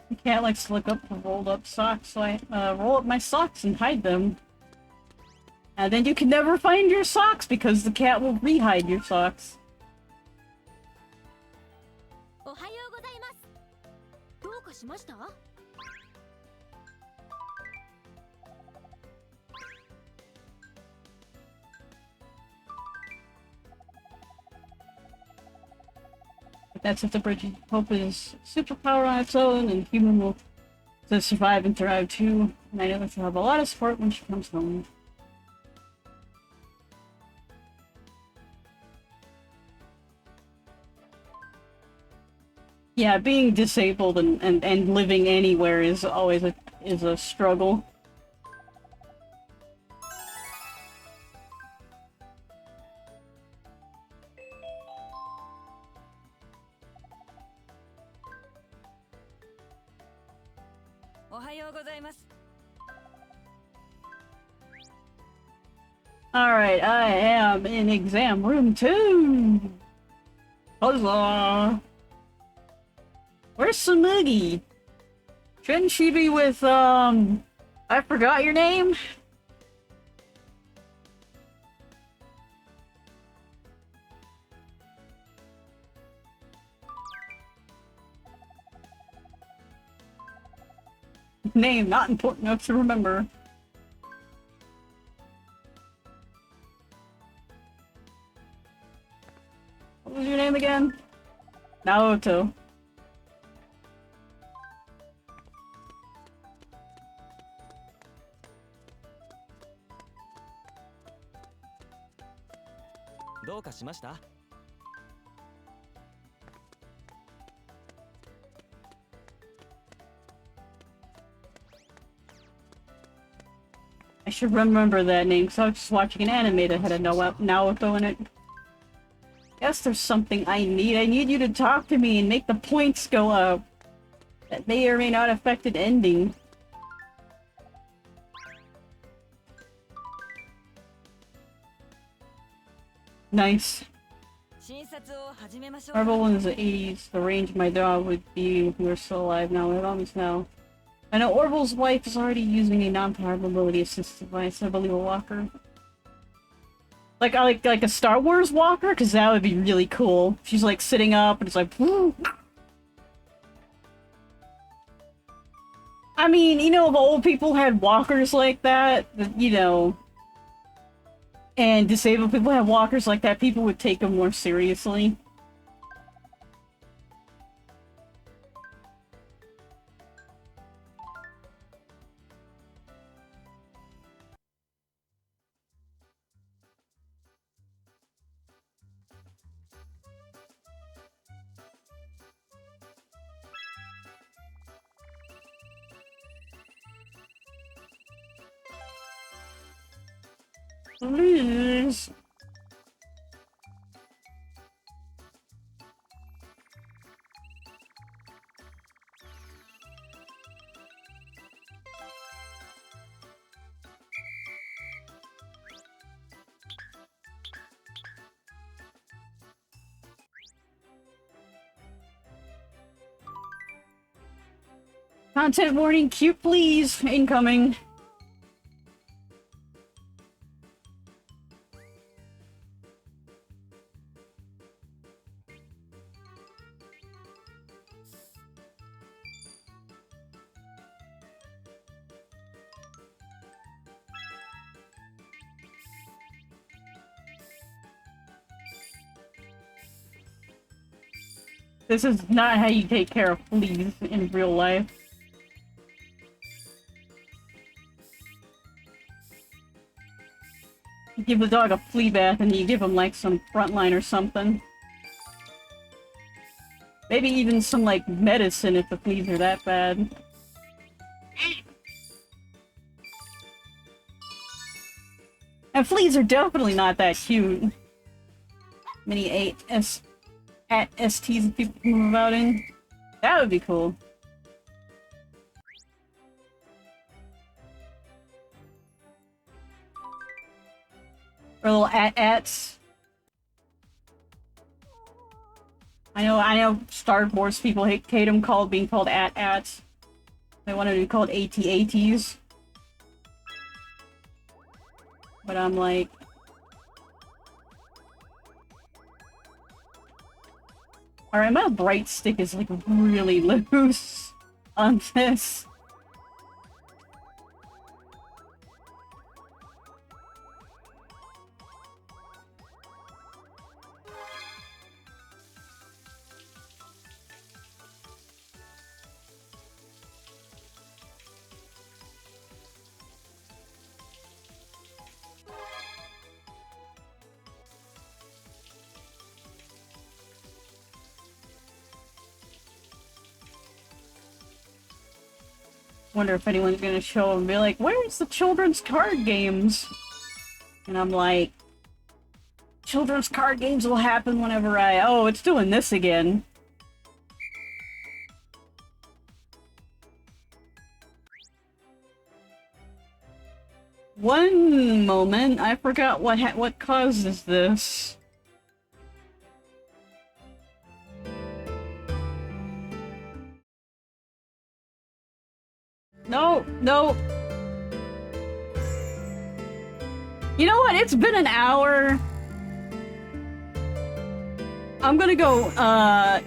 The cat likes to look up for rolled up socks, so I roll up my socks and hide them. And then you can never find your socks because the cat will re-hide your socks. おはようございます。しました？ That's if the bridge hope is superpower on its own, and human will to survive and thrive too. And I know that she'll have a lot of support when she comes home. Yeah, being disabled and living anywhere is always a struggle. Alright, I am in exam room 2! Huzzah! Where's Samugi? Shouldn't she be with, I forgot your name? Name not important enough to remember. What was your name again? Naoto. I should remember that name because I was just watching an anime that had a Naoto in it. Guess there's something I need. I need you to talk to me and make the points go up. That may or may not affect an ending. Nice. Marvel in the 80s, the range my dog would be if we were still alive now. We're almost now. I know Orville's wife is already using a non-powered mobility assist device. I believe a walker. Like a Star Wars walker? Because that would be really cool. She's like sitting up and it's like... Woo! I mean, you know, if old people had walkers like that, you know... And disabled people had walkers like that, people would take them more seriously. Please. Content warning, cute please, incoming. This is not how you take care of fleas in real life. You give the dog a flea bath and you give him like some frontline or something. Maybe even some like medicine if the fleas are that bad. And fleas are definitely not that cute. Many STs that people can move out in. That would be cool. Or little ats. I know Star Wars people hate them being called ats. They want to be called AT-ATs. But I'm like... Alright, my bright stick is like really loose. on this. Wonder if anyone's gonna show and be like, where's the children's card games? And I'm like, children's card games will happen whenever oh, it's doing this again. One moment, I forgot what causes this. No, no. You know what? It's been an hour. I'm gonna go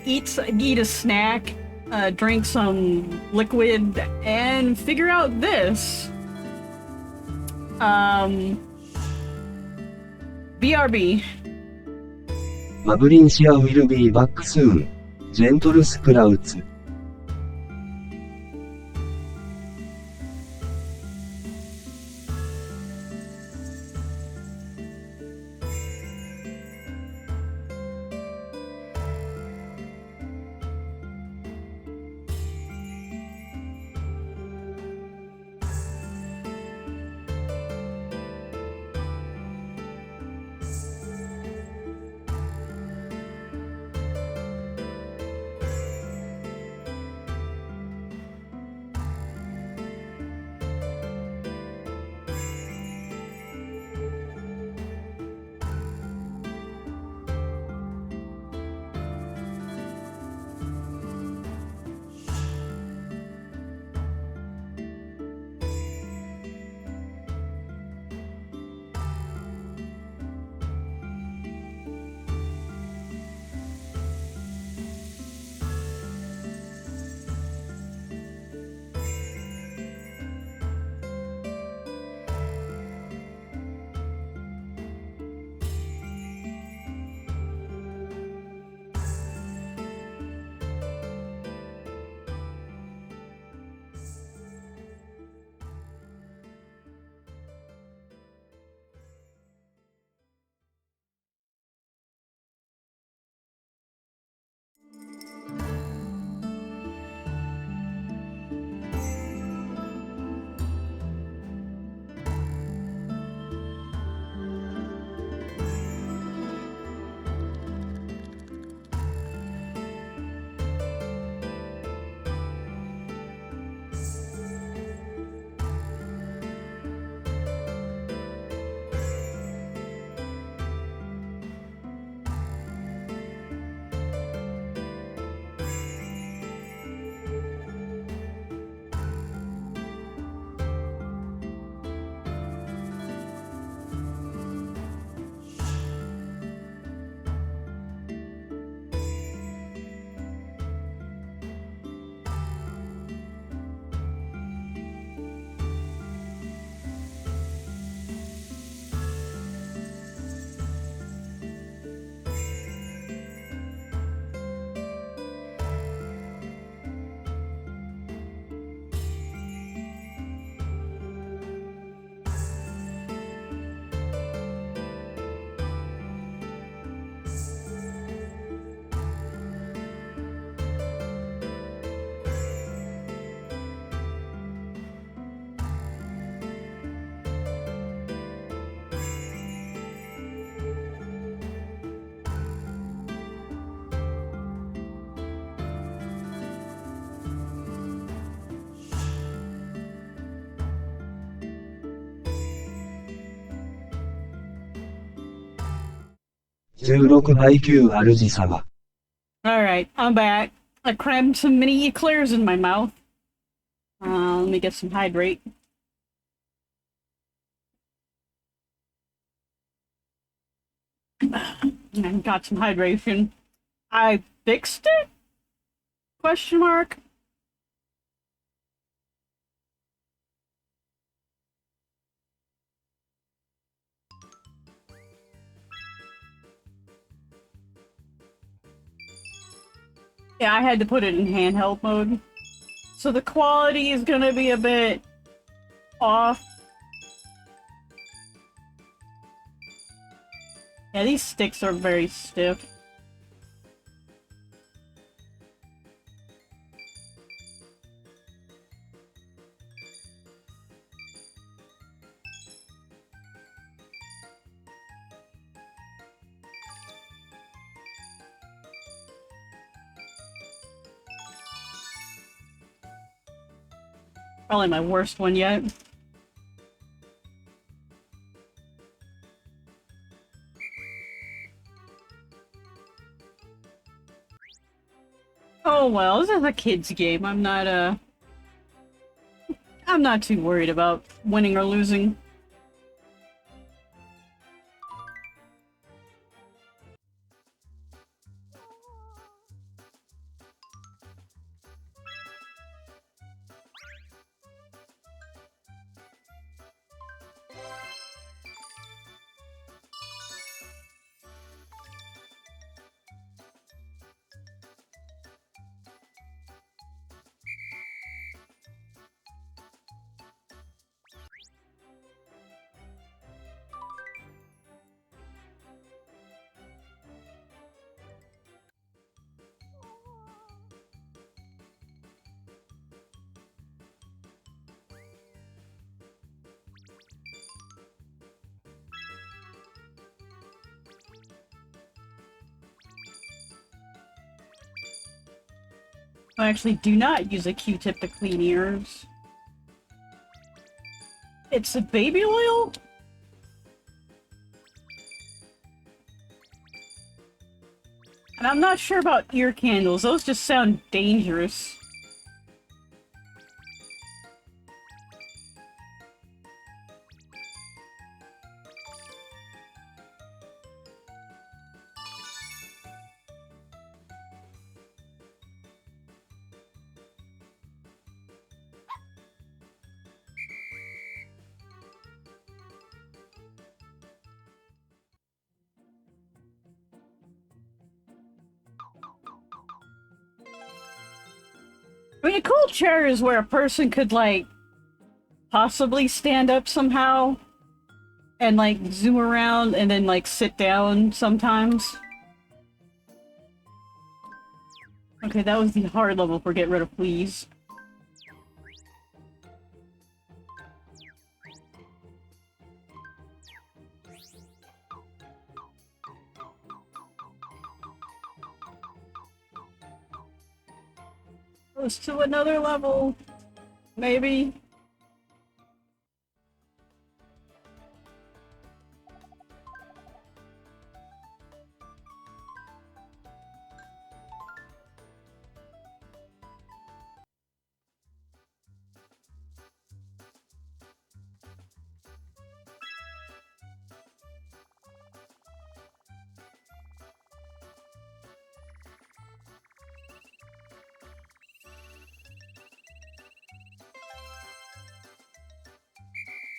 eat a snack, drink some liquid, and figure out this. BRB. マブリンシア will be back soon. Gentle Sprouts.16倍級主様. Alright, I'm back. I crammed some mini eclairs in my mouth. Let me get some hydrate. And got some hydration. I fixed it? Question mark. Yeah, I had to put it in handheld mode. So the quality is gonna be a bit off. Yeah, these sticks are very stiff. Probably my worst one yet. Oh well, this is a kid's game. I'm not too worried about winning or losing. I actually do not use a Q-tip to clean ears. It's a baby oil? And I'm not sure about ear candles. Those just sound dangerous. I mean, a cool chair is where a person could, like, possibly stand up somehow and, like, zoom around and then, like, sit down sometimes. Okay, that was the hard level for get rid of fleas. Goes to another level, maybe.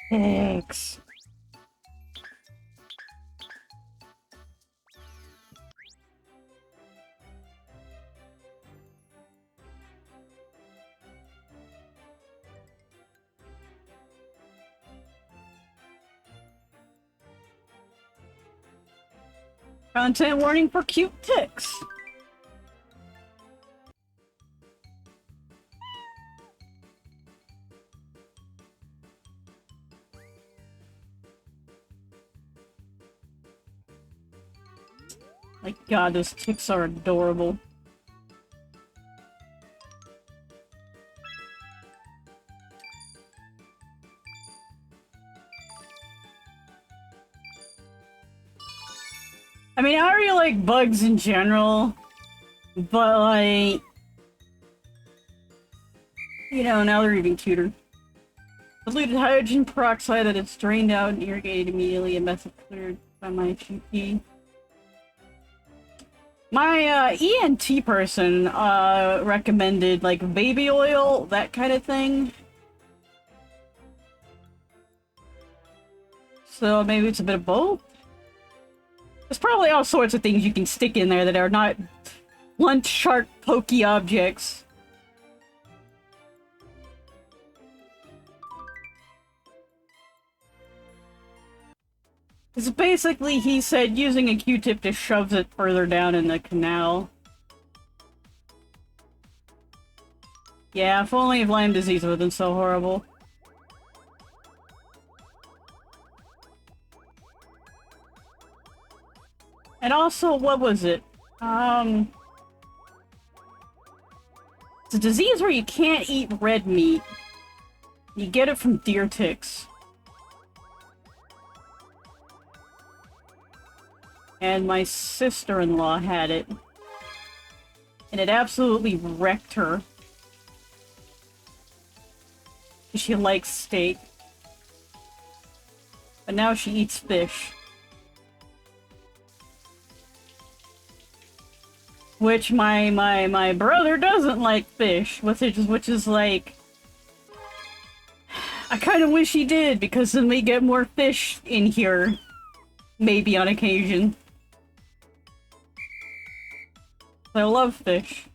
Thanks. Content warning for cute ticks. My god, those ticks are adorable. I mean, I already like bugs in general, but like, you know, now they're even cuter. Diluted hydrogen peroxide that is drained out and irrigated immediately and method cleared by my GP. My ENT person recommended like baby oil, that kind of thing. So maybe it's a bit of both. There's probably all sorts of things you can stick in there that are not Blunt, sharp, pokey objects. It's basically, he said, using a Q-tip to shove it further down in the canal. Yeah, if only if Lyme disease wasn't so horrible. And also, what was it? It's a disease where you can't eat red meat. You get it from deer ticks. And my sister-in-law had it. And it absolutely wrecked her. She likes steak. But now she eats fish. Which my brother doesn't like fish, which is like, I kind of wish he did, because then we get more fish in here, maybe on occasion. I love fish.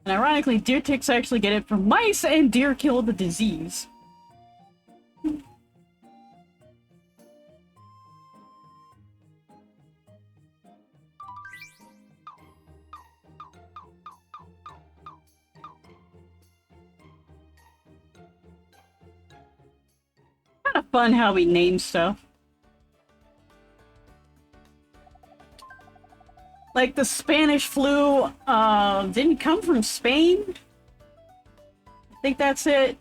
And ironically, deer ticks actually get it from mice, and deer kill the disease. Kind of fun how we name stuff. Like, the Spanish flu, didn't come from Spain? I think that's it.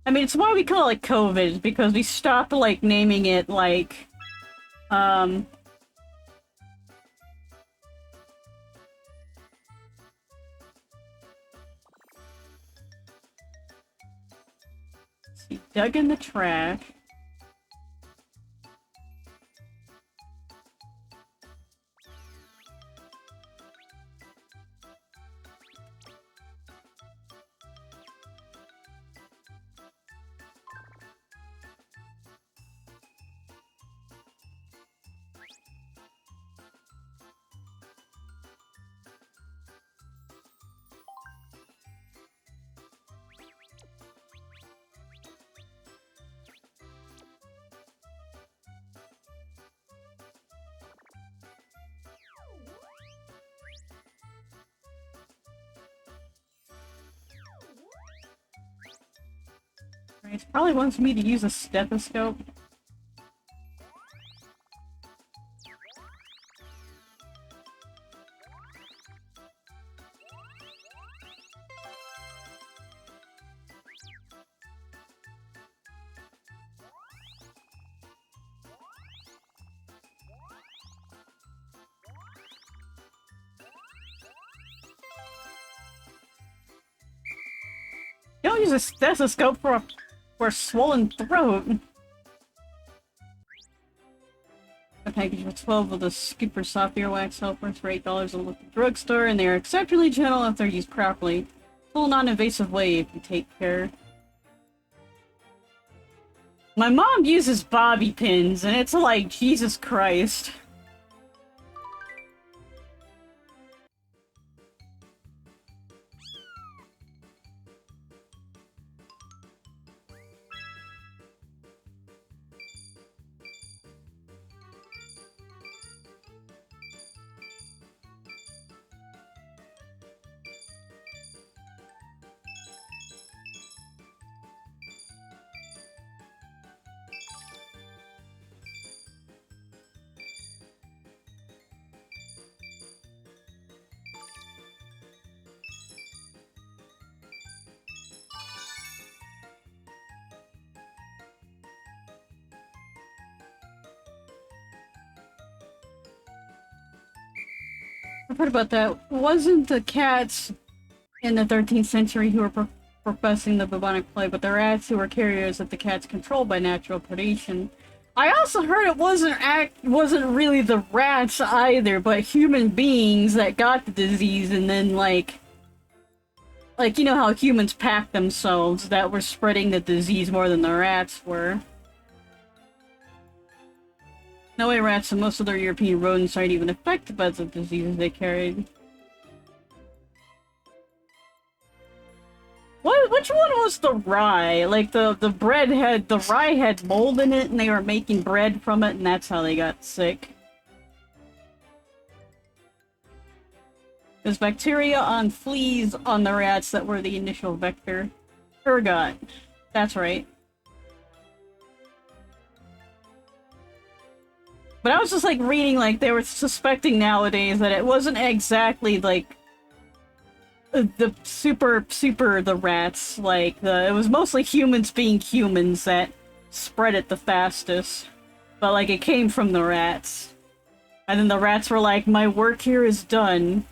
I mean, it's why we call it COVID, because we stopped, like, naming it, like, he dug in the trash. It probably wants me to use a stethoscope. Don't use a stethoscope for a swollen throat. A package of 12 of the Scooper soft earwax helpers for $8 at the local drugstore, and they are exceptionally gentle if they're used properly. Full non-invasive way if you take care. My mom uses bobby pins, and it's like, Jesus Christ. I've heard about that. Wasn't the cats in the 13th century who were professing the bubonic plague, but the rats who were carriers of the cat's controlled by natural predation. I also heard it wasn't really the rats either, but human beings that got the disease and then like you know how humans pack themselves, that were spreading the disease more than the rats were. No way rats and most other European rodents aren't even affected by the diseases they carried. Which one was the rye? Like the rye had mold in it and they were making bread from it and that's how they got sick. There's bacteria on fleas on the rats that were the initial vector. Ergot. That's right. But I was just like reading like they were suspecting nowadays that it wasn't exactly like the super the rats, like it was mostly humans being humans that spread it the fastest. But like it came from the rats. And then the rats were like, my work here is done.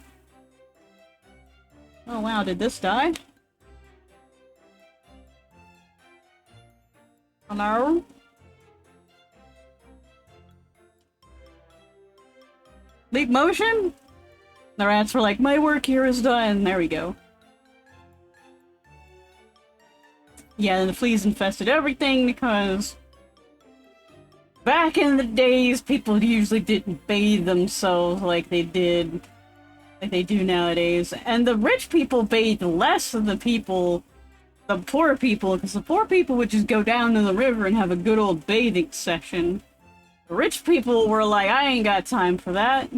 Oh wow, did this die? Hello? Leap motion? The rats were like, my work here is done. There we go. Yeah, and the fleas infested everything because back in the days, people usually didn't bathe themselves like they do nowadays. And the rich people bathed less than the poor people, because the poor people would just go down to the river and have a good old bathing session. The rich people were like, I ain't got time for that.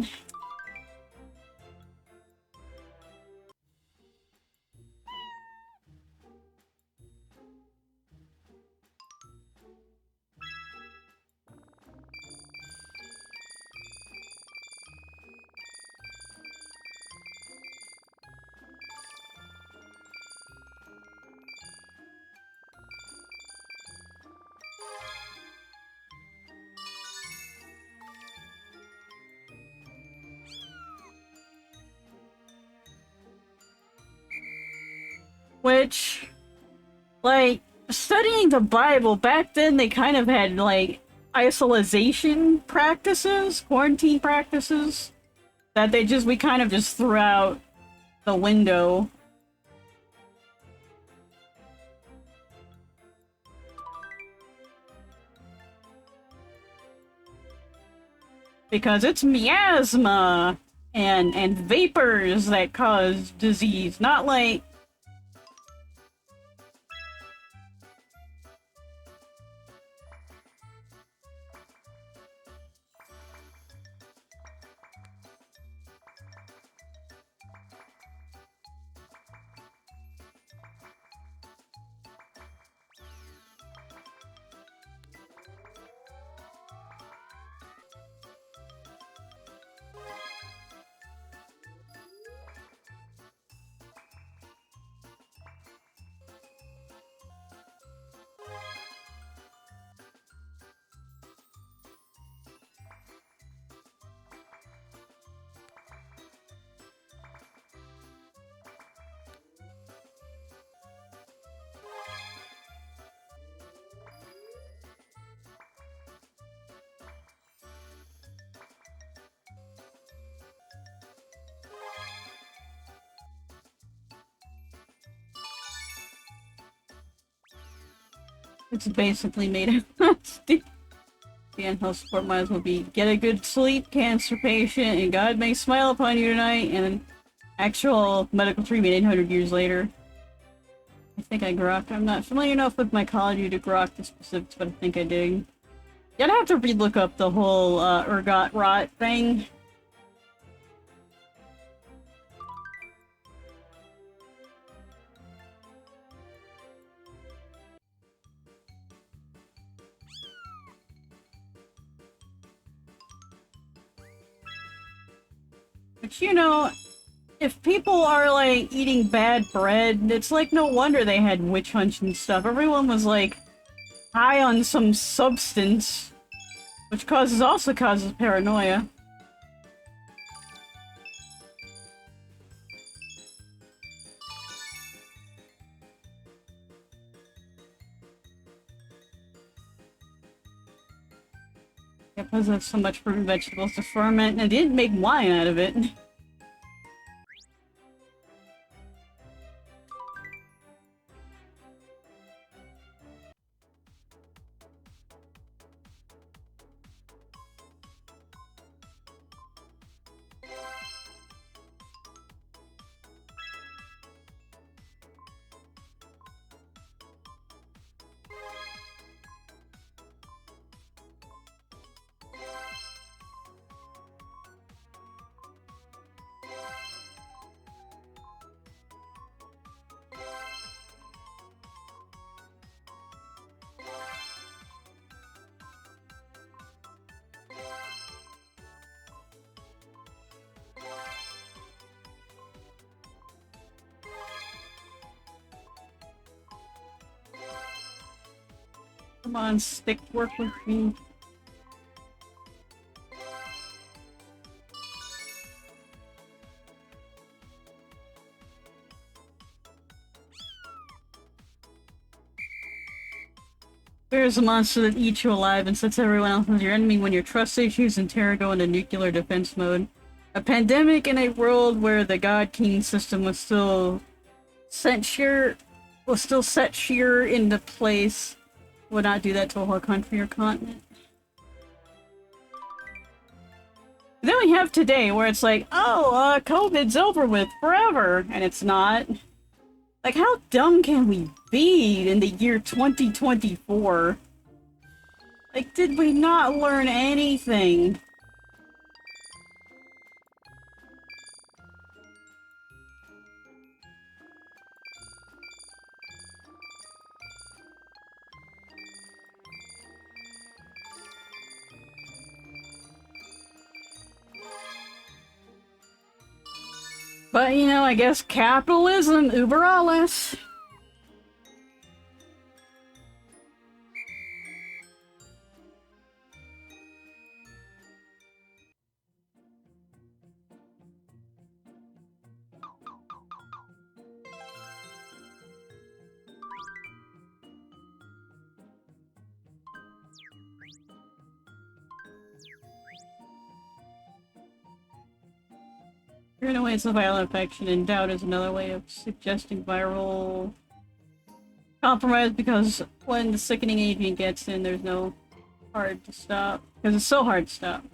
Which, like, studying the Bible, back then they kind of had, like, isolation practices, quarantine practices, that we kind of just threw out the window. Because it's miasma and vapors that cause disease, not like it's basically made of the health support might as well be get a good sleep, cancer patient, and God may smile upon you tonight, and an actual medical treatment 800 years later. I think I grokked. I'm not familiar enough with mycology to grok the specifics, but I think I did. Yeah, I'd have to re-look up the whole ergot rot thing. But you know, if people are like eating bad bread, it's like no wonder they had witch hunts and stuff. Everyone was like high on some substance, which also causes paranoia. because of so much fruit and vegetables to ferment, and they didn't make wine out of it. Come on, stick work with me. Fear is a monster that eats you alive and sets everyone else as your enemy when your trust issues and terror go into nuclear defense mode. A pandemic in a world where the God King system was still set sheer into place would not do that to a whole country or continent. Then we have today, where it's like, oh, COVID's over with forever, and it's not. Like, how dumb can we be in the year 2024? Like, did we not learn anything? But, you know, I guess capitalism, uber alles. Fear in a way it's a viral infection, and doubt is another way of suggesting viral compromise, because when the sickening agent gets in, there's no hard to stop. Because it's so hard to stop.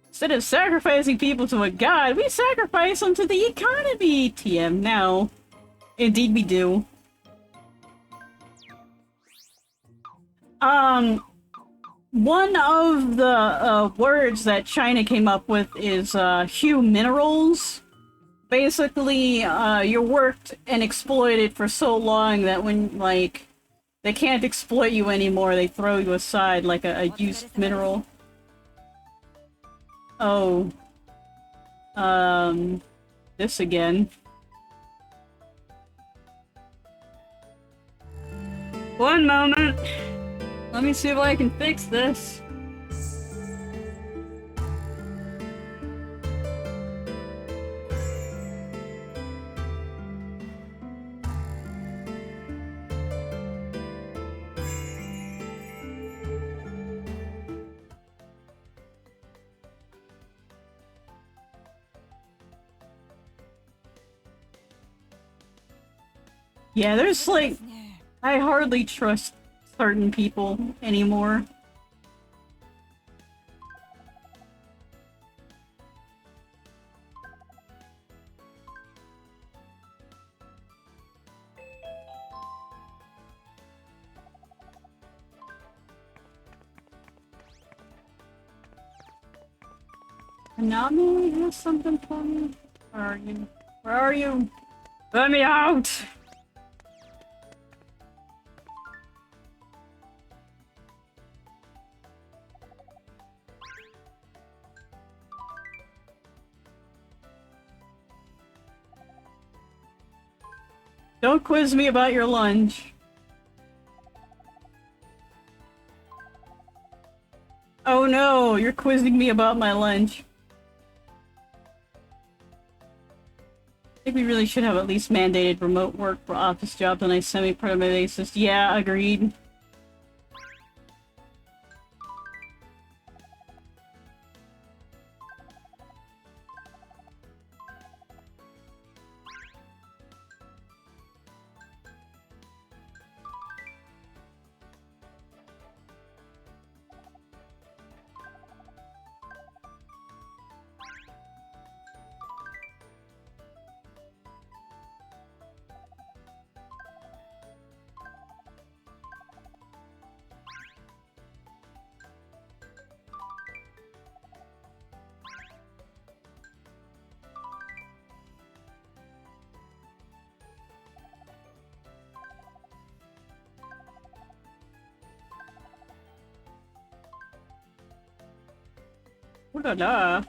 Instead of sacrificing people to a god, we sacrifice them to the economy! TM, now. Indeed we do. One of the words that China came up with is hue minerals. Basically, you're worked and exploited for so long that when, like, they can't exploit you anymore, they throw you aside like a used mineral. Oh. This again. One moment. Let me see if I can fix this. Yeah, there's like, I hardly trust certain people anymore. Konami has something for me? Where are you? Where are you? Let me out! Don't quiz me about your lunch. Oh no, you're quizzing me about my lunch. I think we really should have at least mandated remote work for office jobs on a semi-permanent basis. Yeah, agreed. Ooh la la.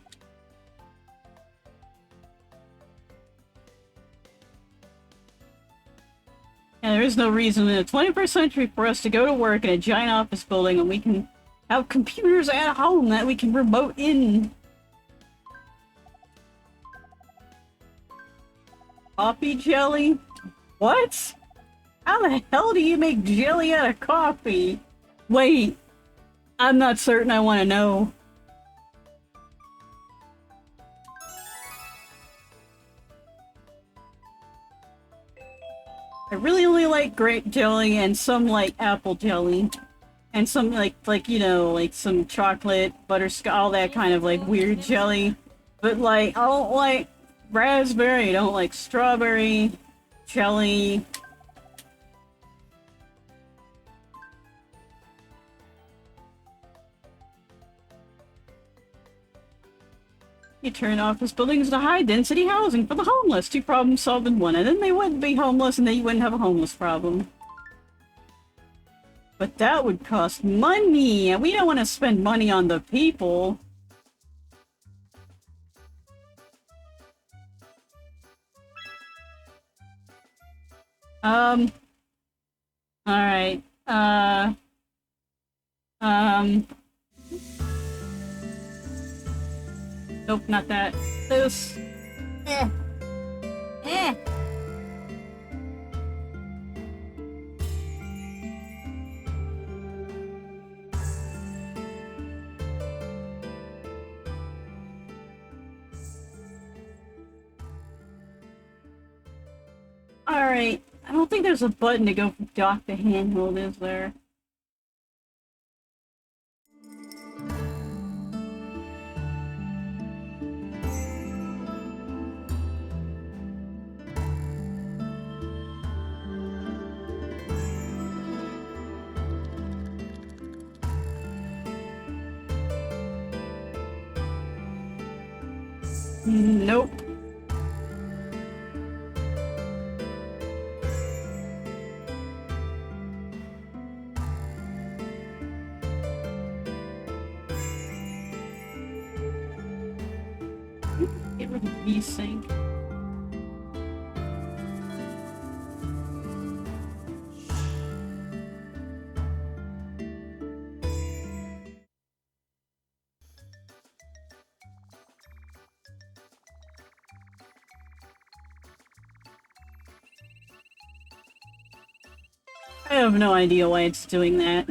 And there is no reason in the 21st century for us to go to work in a giant office building when we can have computers at home that we can remote in. Coffee jelly? What? How the hell do you make jelly out of coffee? Wait, I'm not certain I want to know. I really only like grape jelly and some like apple jelly. And some like you know, like some chocolate, butterscotch, all that kind of like weird jelly. But like, I don't like raspberry, I don't like strawberry jelly. You turn office buildings to high-density housing for the homeless. 2 problems solved in 1. And then they wouldn't be homeless and then you wouldn't have a homeless problem. But that would cost money, and we don't want to spend money on the people. Alright. Nope, not that. This. Eh. Alright, I don't think there's a button to go from dock to handheld, is there? Nope. Get rid of VSync. I have no idea why it's doing that.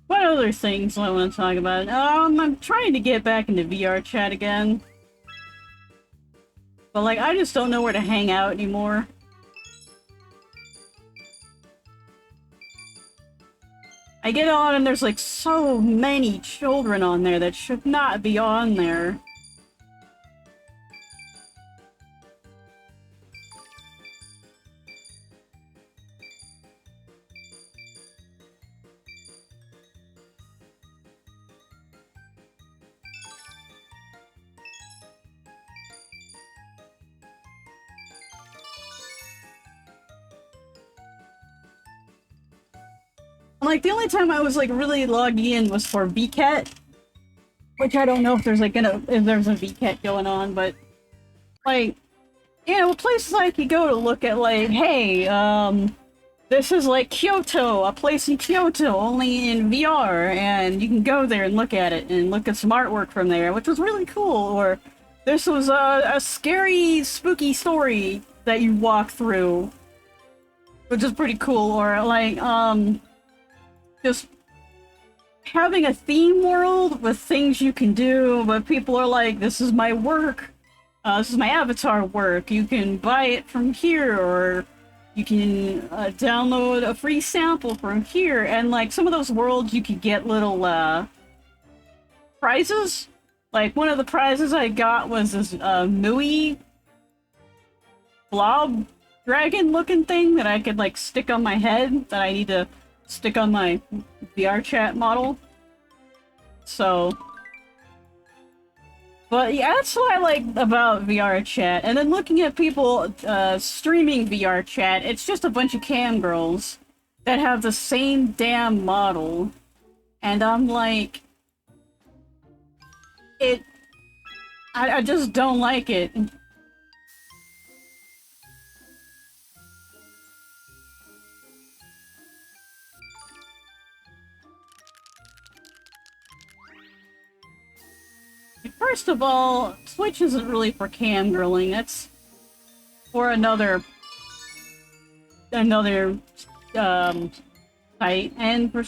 What other things do I want to talk about? I'm trying to get back into VR chat again. But like, I just don't know where to hang out anymore. I get on and there's like so many children on there that should not be on there. Like, the only time I was, like, really logged in was for VCAT. Which I don't know if there's, like, if there's a VCAT going on, but... Like, you know, places I could go to look at, like, hey, this is like Kyoto, a place in Kyoto, only in VR, and you can go there and look at it and look at some artwork from there, which was really cool. Or this was a scary, spooky story that you walk through, which is pretty cool. Or like, just having a theme world with things you can do, but people are like, this is my work, this is my avatar work, you can buy it from here, or you can download a free sample from here, and like some of those worlds you could get little prizes. Like one of the prizes I got was this Mui blob dragon looking thing that I could like stick on my head, that I need to stick on my VR chat model. So, but yeah, that's what I like about VR chat. And then looking at people streaming VR chat, it's just a bunch of cam girls that have the same damn model. And I'm like, I just don't like it. First of all, Twitch isn't really for cam girling. That's for another site. And for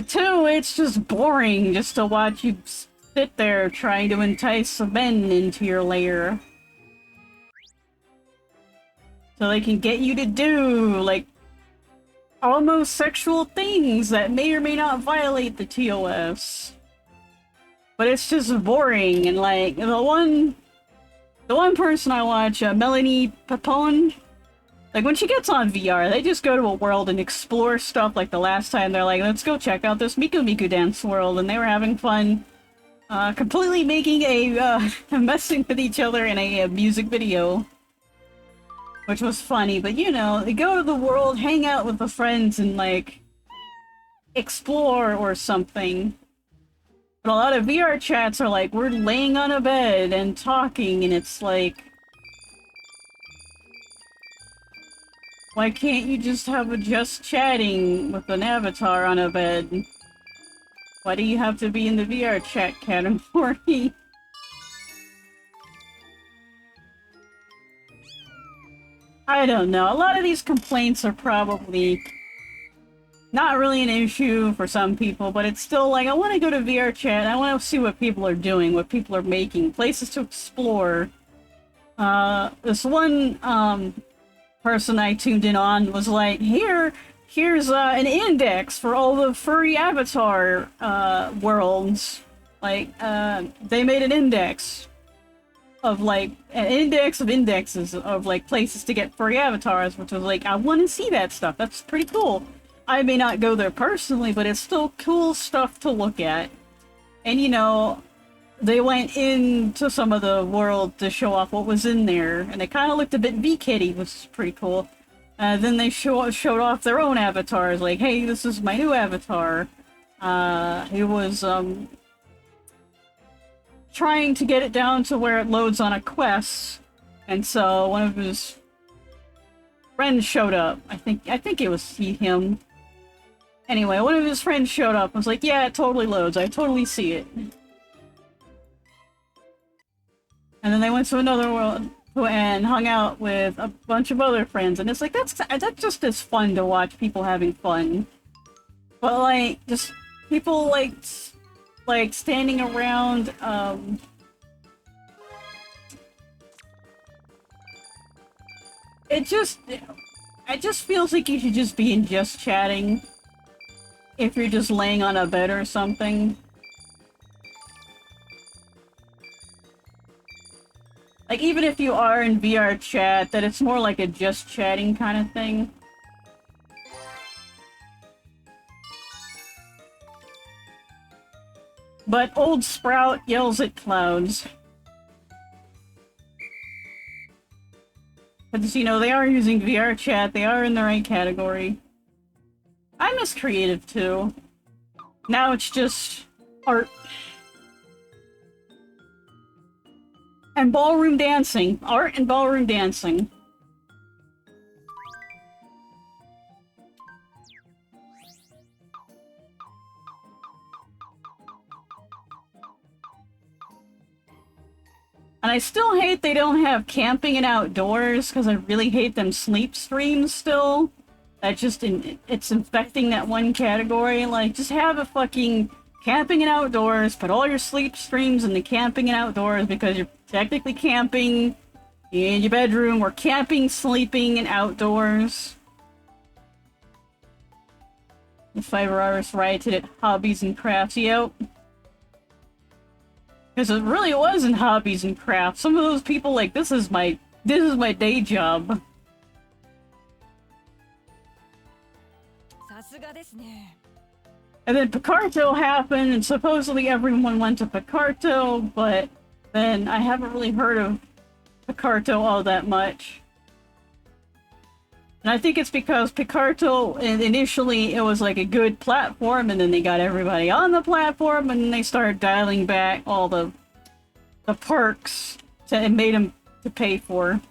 two, it's just boring just to watch you sit there trying to entice some men into your lair, so they can get you to do like almost sexual things that may or may not violate the TOS. But it's just boring. And like the one person I watch, Melanie Papone, like when she gets on VR, they just go to a world and explore stuff. Like the last time, they're like, let's go check out this Miku Miku dance world, and they were having fun, completely making a messing with each other in a music video, which was funny. But you know, they go to the world, hang out with the friends, and like explore or something. But a lot of VR chats are like, we're laying on a bed and talking, and it's like, why can't you just have a just chatting with an avatar on a bed? Why do you have to be in the VR chat category? I don't know. A lot of these complaints are probably not really an issue for some people, but it's still like, I want to go to VR chat, I want to see what people are doing, what people are making, places to explore. This one, person I tuned in on was like, here's an index for all the furry avatar, worlds. Like, they made an index of like, an index of indexes of like places to get furry avatars, which was like, I want to see that stuff, that's pretty cool. I may not go there personally, but it's still cool stuff to look at. And you know, they went into some of the world to show off what was in there, and they kind of looked a bit V-Kitty, which is pretty cool. Then they showed off their own avatars, like, hey, this is my new avatar. He was trying to get it down to where it loads on a quest, and so one of his friends showed up. I think it was him. Anyway, one of his friends showed up and was like, yeah, it totally loads, I totally see it. And then they went to another world and hung out with a bunch of other friends, and it's like, that's just as fun to watch people having fun. But like, just people like standing around, it just feels like you should just be in just chatting if you're just laying on a bed or something. Like, even if you are in VR chat, that it's more like a just chatting kind of thing. But Old Sprout yells at clouds. Because, you know, they are using VR chat, they are in the right category. I miss creative too. Now it's just art. And ballroom dancing. Art and ballroom dancing. And I still hate they don't have camping and outdoors, because I really hate them sleep streams still. That just, it's infecting that one category. Like, just have a fucking camping and outdoors, put all your sleep streams in the camping and outdoors, because you're technically camping in your bedroom, or camping, sleeping, and outdoors. The Fiber Artist rioted at Hobbies and Crafts, yep. Because it really was in Hobbies and Crafts. Some of those people, like, this is my day job. さすがですね。 And then Picarto happened, and supposedly everyone went to Picarto, but then I haven't really heard of Picarto all that much. And I think it's because Picarto, initially, it was like a good platform, and then they got everybody on the platform, and then they started dialing back all the perks and made them to pay for.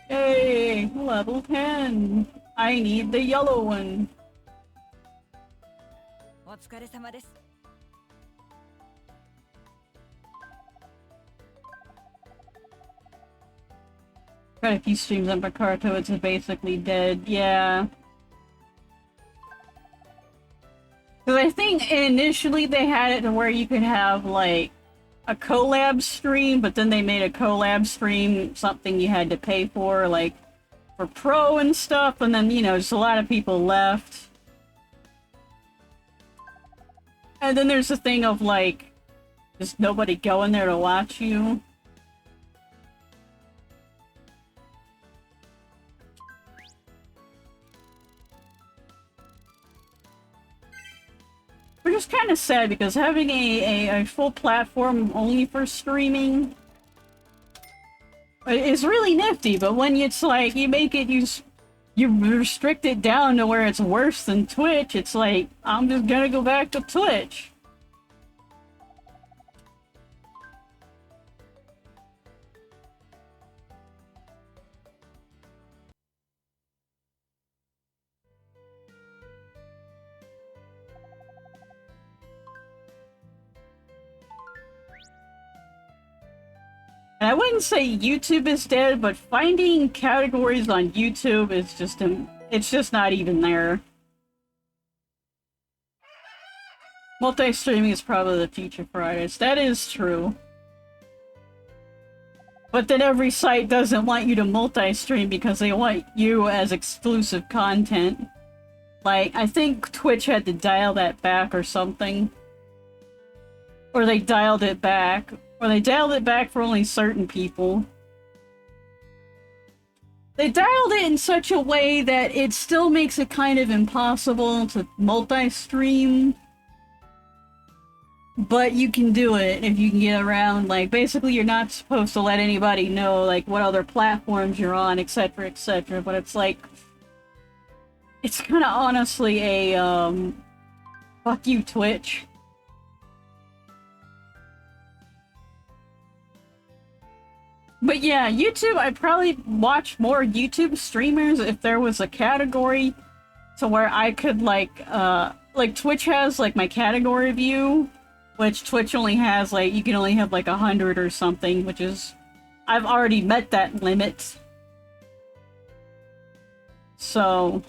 Hey, level 10. I need the yellow one. お疲れ様です。 Quite a few streams on Picarto, it's basically dead, yeah. Because I think initially they had it to where you could have, like, a collab stream, but then they made a collab stream something you had to pay for, like, for pro and stuff, and then, you know, just a lot of people left. And then there's the thing of, like, just nobody going there to watch you. Which is kind of sad, because having a full platform only for streaming is really nifty, but when it's like, you make it, you restrict it down to where it's worse than Twitch, it's like, I'm just gonna go back to Twitch. And I wouldn't say YouTube is dead, but finding categories on YouTube is just, it's just not even there. Multi-streaming is probably the future for artists. That is true. But then every site doesn't want you to multi-stream because they want you as exclusive content. Like, I think Twitch had to dial that back or something. Or they dialed it back. Or they dialed it back for only certain people. They dialed it in such a way that it still makes it kind of impossible to multi-stream. But you can do it if you can get around, like, basically you're not supposed to let anybody know, like, what other platforms you're on, etc, etc, but it's like, it's kind of honestly a, fuck you, Twitch. But yeah, YouTube, I'd probably watch more YouTube streamers if there was a category to where I could, like Twitch has, like, my category view, which Twitch only has, like, you can only have, like, 100 or something, which is, I've already met that limit. So,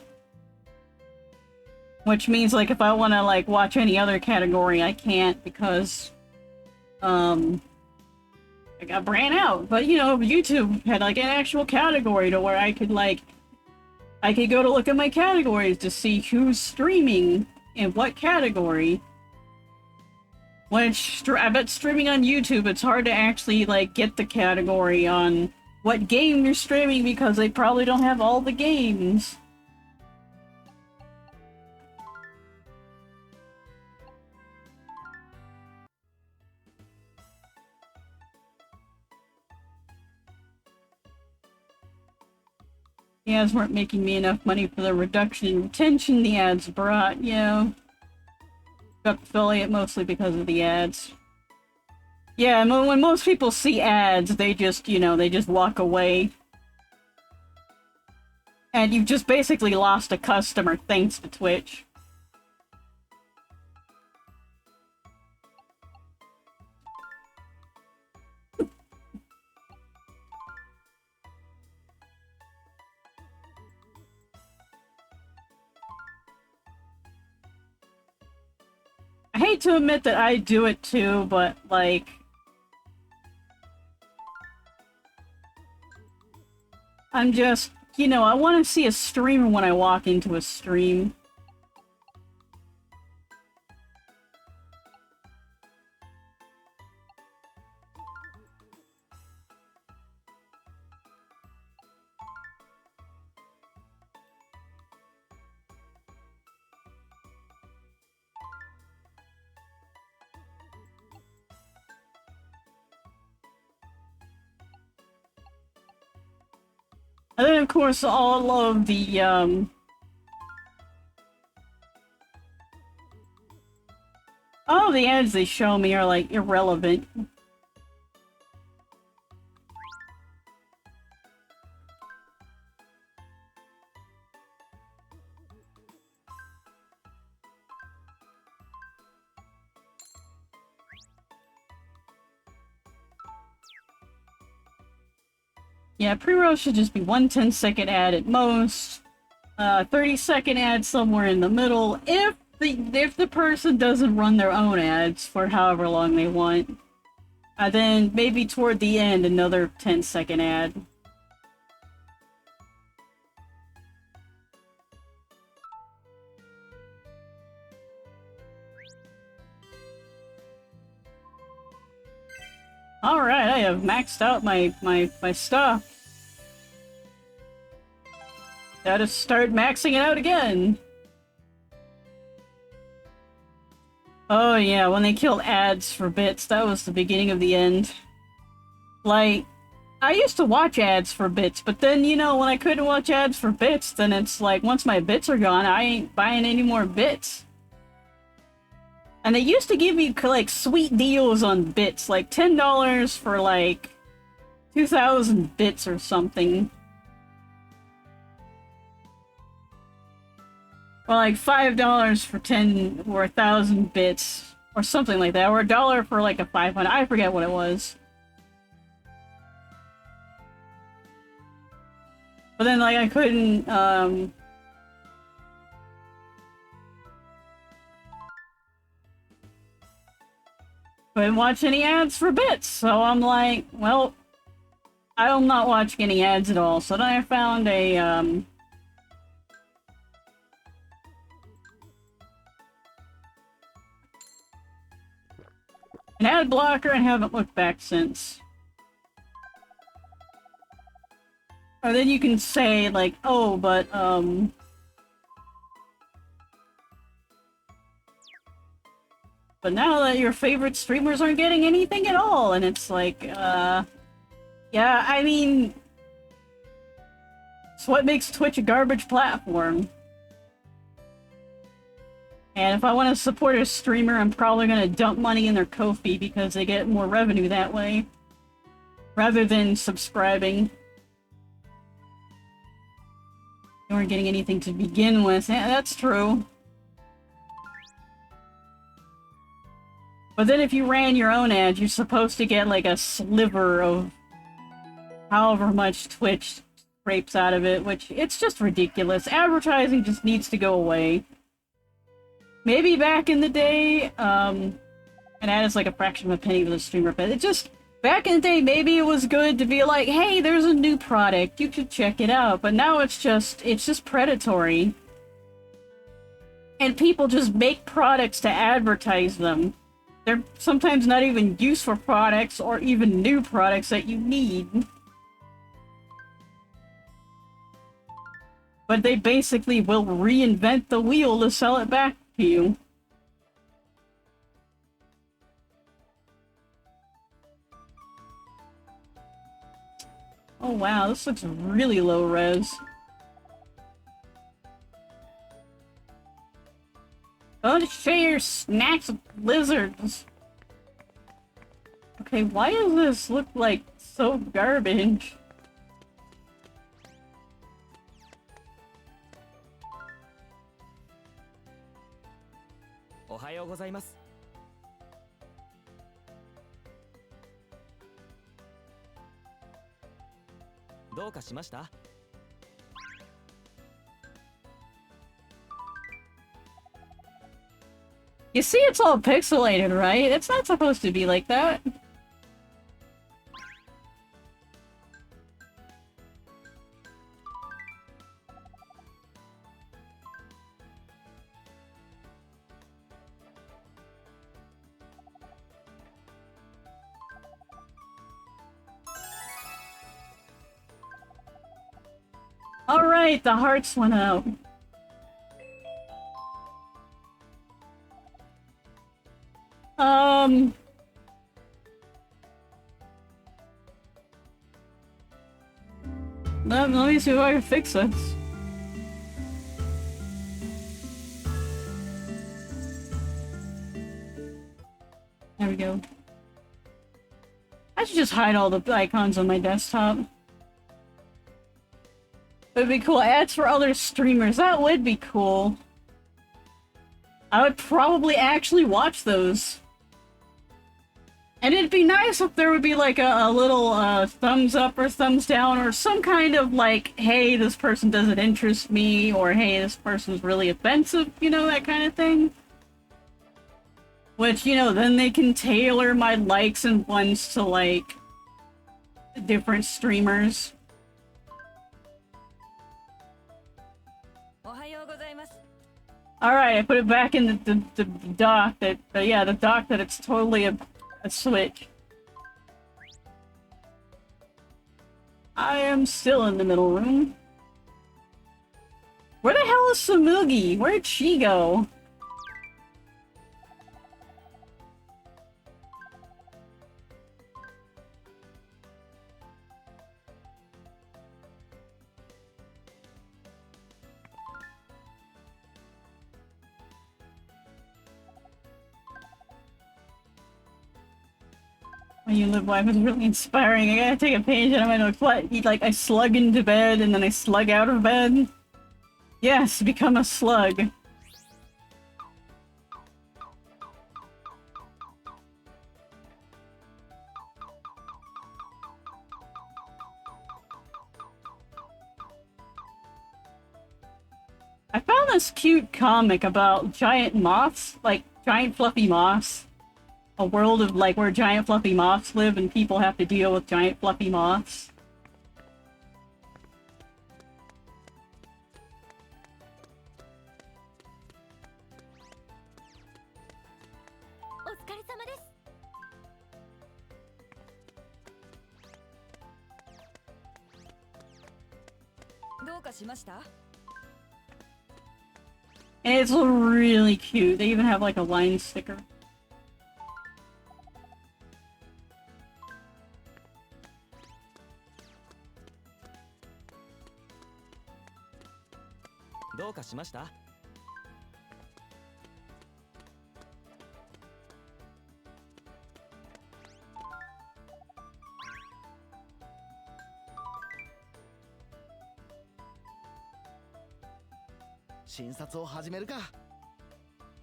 which means, like, if I want to, like, watch any other category, I can't because, I got ran out. But, you know, YouTube had, like, an actual category to where I could, like, I could go to look at my categories to see who's streaming in what category. Which, I bet streaming on YouTube, it's hard to actually, like, get the category on what game you're streaming because they probably don't have all the games. The ads weren't making me enough money for the reduction in retention the ads brought, yeah. Got affiliate mostly because of the ads. Yeah, and when most people see ads, they just, you know, they just walk away. And you've just basically lost a customer thanks to Twitch. I hate to admit that I do it too, but like... I'm just, you know, I want to see a streamer when I walk into a stream. And then, of course, all of the, all of the ads they show me are, like, irrelevant. Yeah, pre-roll should just be one 10-second ad at most. 30-second ad somewhere in the middle. If the person doesn't run their own ads for however long they want. Then maybe toward the end, another 10-second ad. Alright, I have maxed out my stuff. Gotta start maxing it out again. Oh yeah, when they killed ads for bits, that was the beginning of the end. Like, I used to watch ads for bits, but then, you know, when I couldn't watch ads for bits, then it's like, once my bits are gone, I ain't buying any more bits. And they used to give me, like, sweet deals on bits, like $10 for, like, 2,000 bits or something. Or like $5 for 10 or 1,000 bits, or something like that, or $1 for like a 500. I forget what it was. But then, like, I couldn't watch any ads for bits. So I'm like, well, I'm not watching any ads at all. So then I found a an ad blocker and haven't looked back since. Or then you can say, like, oh, but, but now that your favorite streamers aren't getting anything at all, and it's like, yeah, I mean, it's what makes Twitch a garbage platform. And if I want to support a streamer, I'm probably going to dump money in their Ko-fi because they get more revenue that way. Rather than subscribing. You weren't getting anything to begin with. Yeah, that's true. But then if you ran your own ads, you're supposed to get like a sliver of however much Twitch scrapes out of it, which it's just ridiculous. Advertising just needs to go away. Maybe back in the day, an ad is like a fraction of a penny with a streamer, but it just, back in the day, maybe it was good to be like, hey, there's a new product, you should check it out, but now it's just predatory. And people just make products to advertise them. They're sometimes not even useful products or even new products that you need. But they basically will reinvent the wheel to sell it back to you. Oh wow, this looks really low res. Don't share your snacks with lizards. Okay, why does this look like so garbage? おはようございます。どうかしました？ You see, it's all pixelated, right? It's not supposed to be like that. Alright, the hearts went out. Let me see if I can fix this. There we go. I should just hide all the icons on my desktop. It'd be cool. Ads for other streamers. That would be cool. I would probably actually watch those. And it'd be nice if there would be like a little thumbs up or thumbs down or some kind of like, hey, this person doesn't interest me, or hey, this person's really offensive, you know, that kind of thing. Which, you know, then they can tailor my likes and ones to like different streamers. Alright, I put it back in the dock that, yeah, the dock that it's totally a switch. I am still in the middle room. Where the hell is Samugi? Where'd she go? When you live life is really inspiring. I gotta take a page out of my notes. What? Like, I slug into bed and then I slug out of bed? Yes, become a slug. I found this cute comic about giant moths, like giant fluffy moths. A world of, like, where giant fluffy moths live and people have to deal with giant fluffy moths. And it's really cute. They even have, like, a line sticker.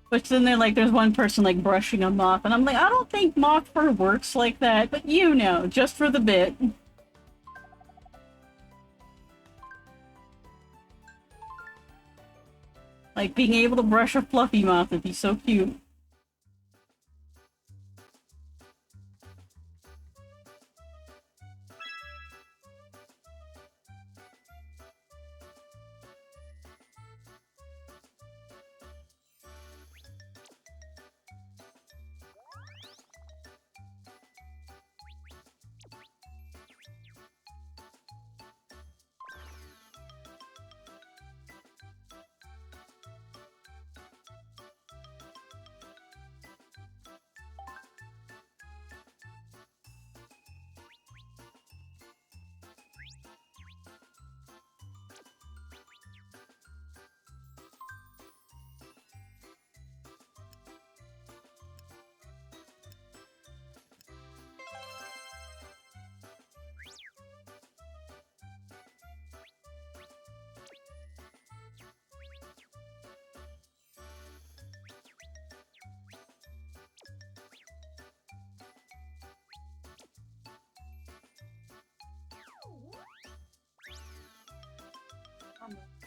But then they're like, there's one person like brushing a moth, and I'm like, I don't think moth fur works like that, but you know, just for the bit. Like, being able to brush a fluffy moth would be so cute.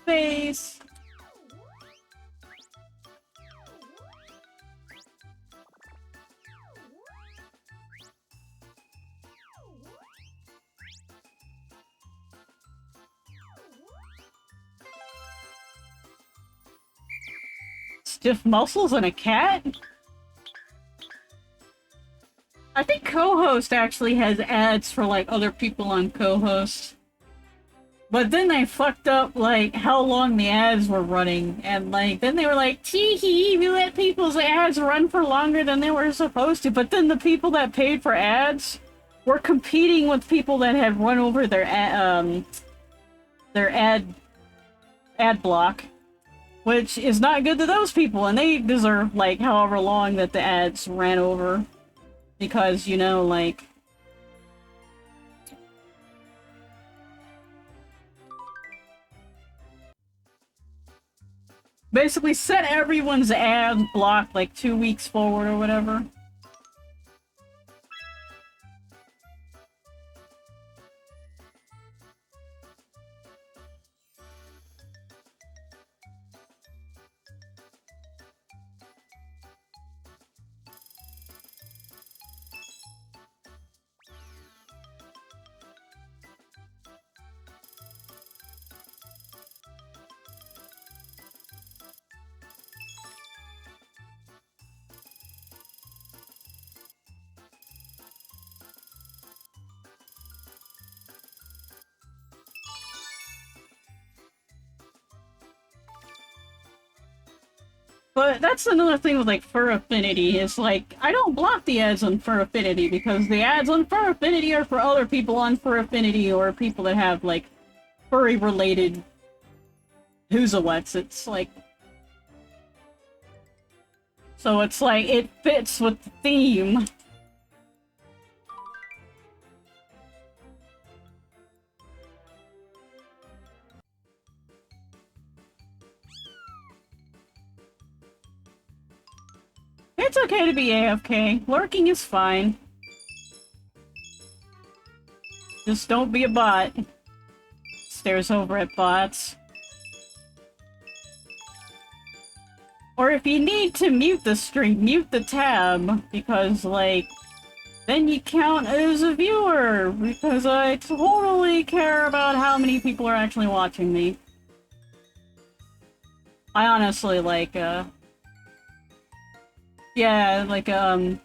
Face! Stiff muscles and a cat? I think co-host actually has ads for like other people on co-host. But then they fucked up like how long the ads were running, and like then they were like, tee hee, we let people's ads run for longer than they were supposed to. But then the people that paid for ads were competing with people that had run over their ad block, which is not good to those people, and they deserve like however long that the ads ran over, because you know, like. Basically set everyone's ad block like 2 weeks forward or whatever. But that's another thing with like Fur Affinity, is like, I don't block the ads on Fur Affinity because the ads on Fur Affinity are for other people on Fur Affinity or people that have like furry related who's-a-whats. It's like, so it's like, it fits with the theme. It's okay to be AFK. Lurking is fine. Just don't be a bot. Stares over at bots. Or if you need to mute the stream, mute the tab, because, like, then you count as a viewer, because I totally care about how many people are actually watching me. I honestly, like, yeah, like, I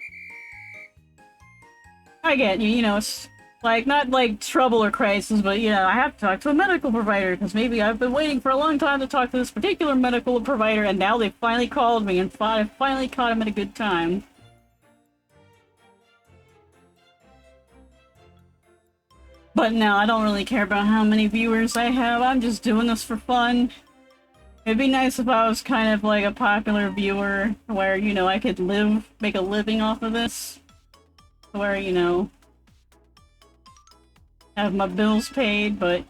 get you, you know, it's, like, not, like, trouble or crisis, but, you know, I have to talk to a medical provider, because maybe I've been waiting for a long time to talk to this particular medical provider, and now they finally called me, and I finally caught him at a good time. But no, I don't really care about how many viewers I have, I'm just doing this for fun. It'd be nice if I was kind of like a popular viewer, where, you know, I could make a living off of this. Where, you know, have my bills paid, but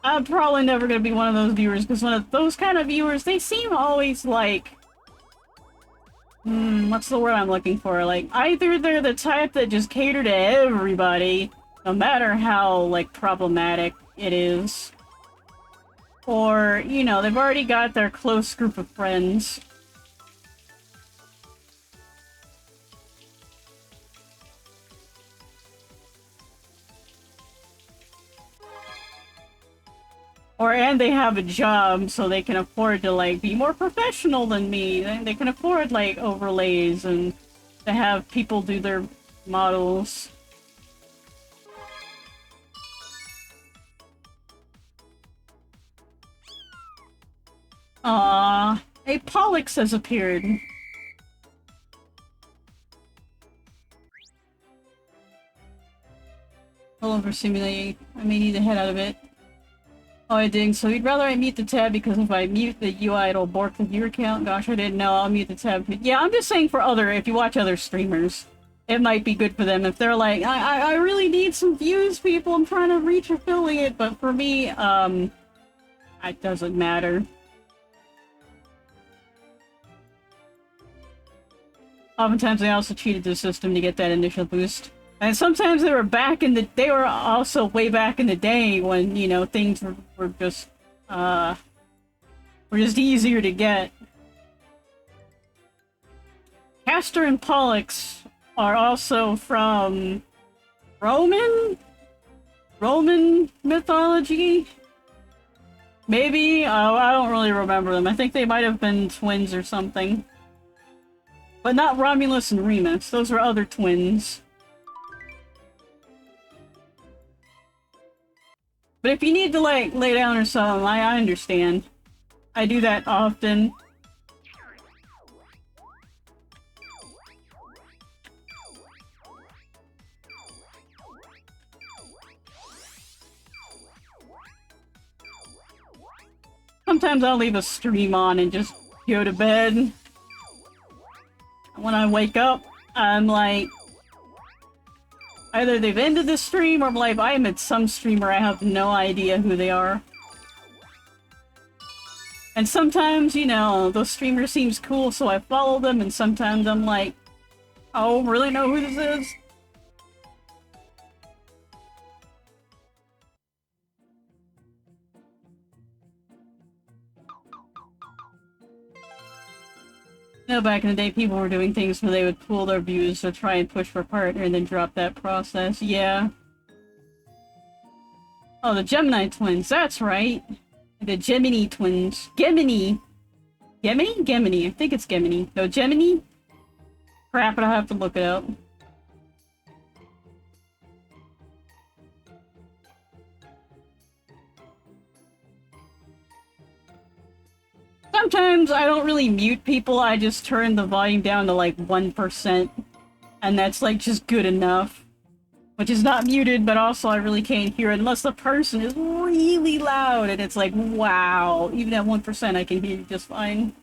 I'm probably never gonna be one of those viewers, because one of those kind of viewers, they seem always like, what's the word I'm looking for? Like, either they're the type that just cater to everybody, no matter how, like, problematic it is. Or, you know, they've already got their close group of friends. And they have a job, so they can afford to, like, be more professional than me. They can afford, like, overlays and to have people do their models. A Pollux has appeared. All over simulating. I may need to head out of it. Oh, I didn't. So you'd rather I mute the tab, because if I mute the UI, it'll bork the viewer count? Gosh, I didn't know. I'll mute the tab. Yeah, I'm just saying for if you watch other streamers, it might be good for them. If they're like, I really need some views, people. I'm trying to reach affiliate. But for me, it doesn't matter. Oftentimes, I also cheated the system to get that initial boost. And sometimes they were also way back in the day when, you know, things were just easier to get. Castor and Pollux are also from Roman mythology? Maybe? Oh, I don't really remember them. I think they might have been twins or something. But not Romulus and Remus. Those were other twins. But if you need to, like, lay down or something, I understand. I do that often. Sometimes I'll leave a stream on and just go to bed. When I wake up, I'm like... either they've ended the stream, or I'm like, I am at some streamer, I have no idea who they are. And sometimes, you know, the streamer seems cool, so I follow them, and sometimes I'm like, oh, really know who this is? You know, back in the day, people were doing things where they would pool their views to try and push for a partner and then drop that process. Yeah. Oh, the Gemini twins. That's right. The Gemini twins. Gemini. Gemini? Gemini. I think it's Gemini. No, Gemini? Crap, I'll have to look it up. Sometimes I don't really mute people, I just turn the volume down to like 1%. And that's like just good enough. Which is not muted, but also I really can't hear it unless the person is really loud and it's like, wow, even at 1% I can hear you just fine.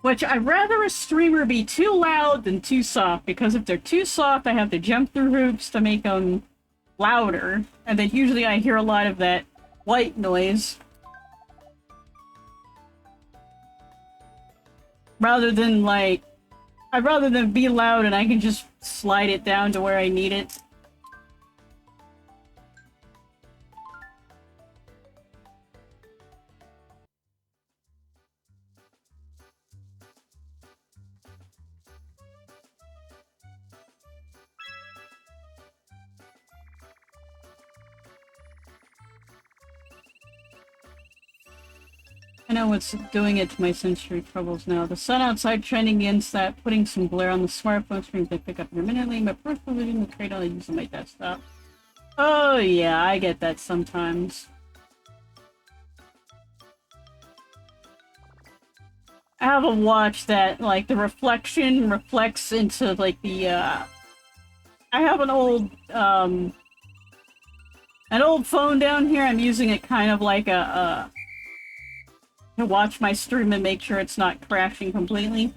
Which I'd rather a streamer be too loud than too soft, because if they're too soft, I have to jump through hoops to make them louder, and then usually I hear a lot of that white noise. Rather than, like, I'd rather than be loud and I can just slide it down to where I need it. I know what's doing it to my sensory troubles now. The sun outside trending against that, putting some glare on the smartphone screens I pick up intermittently. My personal vision, the trade I use on my desktop. Oh yeah, I get that sometimes. I have a watch that, like, the reflection reflects into, like, the, I have an old phone down here. I'm using it kind of like to watch my stream and make sure it's not crashing completely.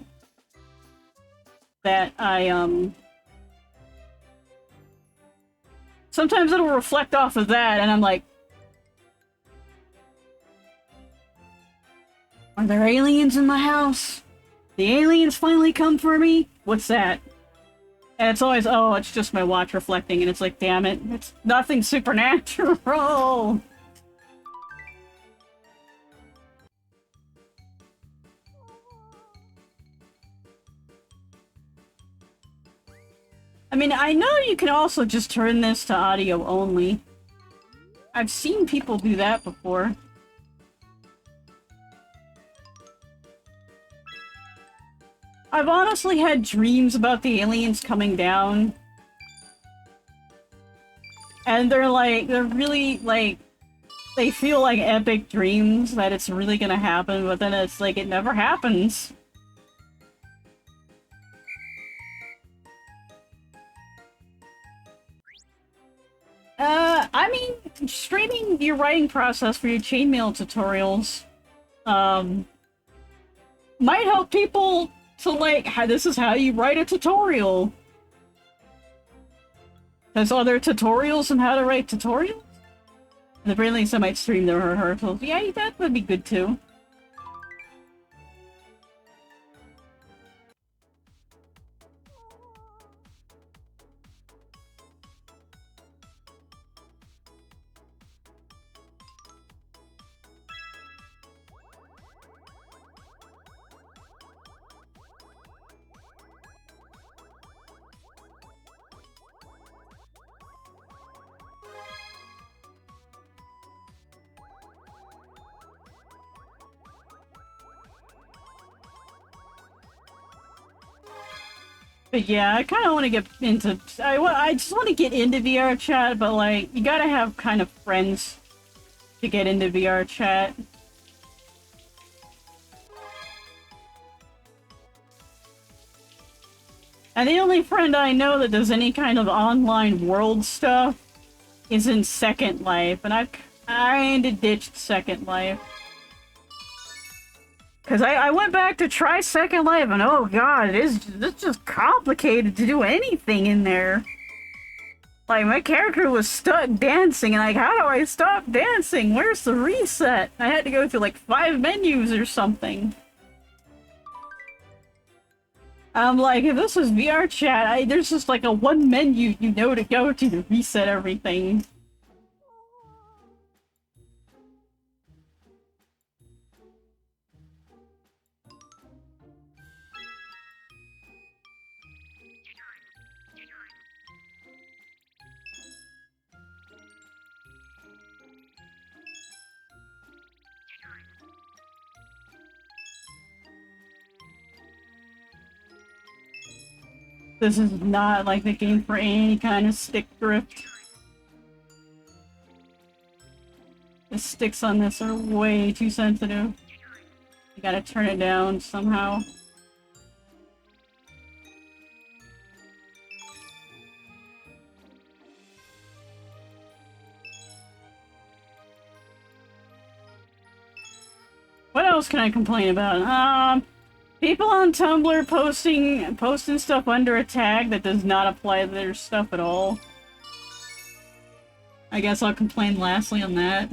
That sometimes it'll reflect off of that, and I'm like, are there aliens in my house? The aliens finally come for me? What's that? And it's always, oh, it's just my watch reflecting, and it's like, damn it, it's nothing supernatural! I mean, I know you can also just turn this to audio only. I've seen people do that before. I've honestly had dreams about the aliens coming down. And they're really, like, they feel like epic dreams that it's really gonna happen, but then it's like, it never happens. I mean, streaming your writing process for your chainmail tutorials, might help people to, like, this is how you write a tutorial. There's other tutorials on how to write tutorials? At the very least, I might stream the rehearsals. Yeah, that would be good too. But yeah, I kind of want to get into. I just want to get into VR chat, but like, you gotta have kind of friends to get into VR chat. And the only friend I know that does any kind of online world stuff is in Second Life, and I've kinda ditched Second Life. Cause I went back to try Second Life, and oh god, it's just complicated to do anything in there. Like, my character was stuck dancing, and like, how do I stop dancing? Where's the reset? I had to go through like 5 menus or something. I'm like, if this was VR chat, there's just like a one menu you know to go to reset everything. This is not like the game for any kind of stick drift. The sticks on this are way too sensitive. You gotta turn it down somehow. What else can I complain about? People on Tumblr posting stuff under a tag that does not apply to their stuff at all. I guess I'll complain lastly on that.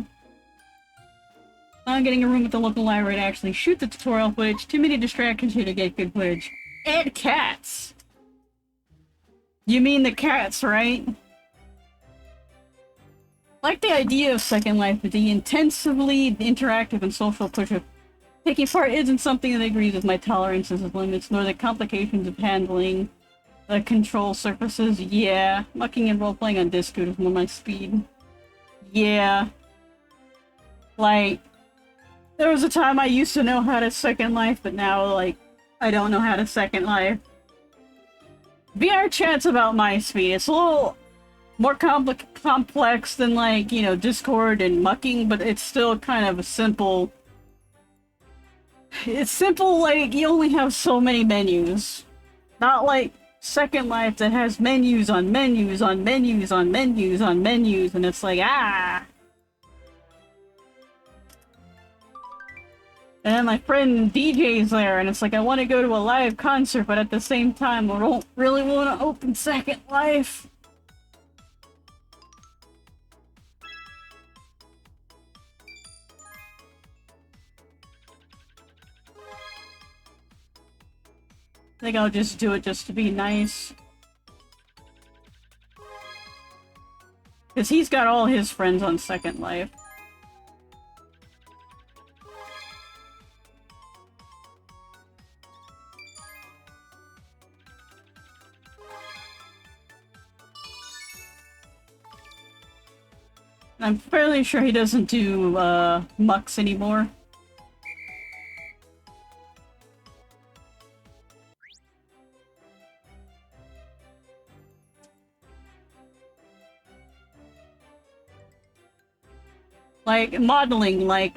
Not getting a room at the local library to actually shoot the tutorial footage. Too many distractions here to get good footage. And cats! You mean the cats, right? Like the idea of Second Life, but the intensively interactive and social push of taking part isn't something that agrees with my tolerances of limits, nor the complications of handling the control surfaces. Yeah, mucking and role-playing on Discord is more my speed. Yeah. Like, there was a time I used to know how to Second Life, but now, like, I don't know how to Second Life. VR chat's about my speed. It's a little more complex than, like, you know, Discord and mucking, but it's still kind of a simple... It's simple, like, you only have so many menus. Not like Second Life that has menus on menus on menus on menus on menus, and it's like, ah! And then my friend DJ's there, and it's like, I want to go to a live concert, but at the same time, I don't really want to open Second Life. I think I'll just do it just to be nice. Because he's got all his friends on Second Life. I'm fairly sure he doesn't do mucks anymore. Like, modeling, like,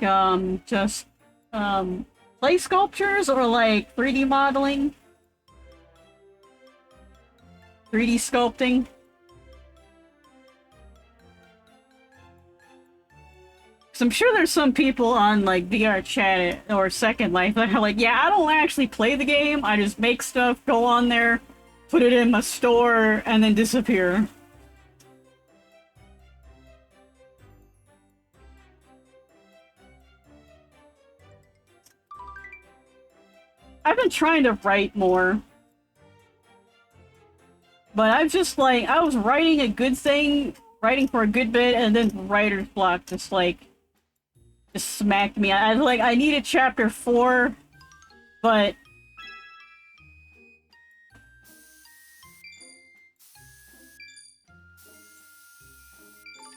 just, clay sculptures, or, like, 3D modeling? 3D sculpting? Because I'm sure there's some people on, like, VR chat or Second Life that are like, yeah, I don't actually play the game, I just make stuff, go on there, put it in my store, and then disappear. I've been trying to write more. But I've just like, I was writing a good thing, writing for a good bit, and then writer's block just smacked me. I needed chapter 4, but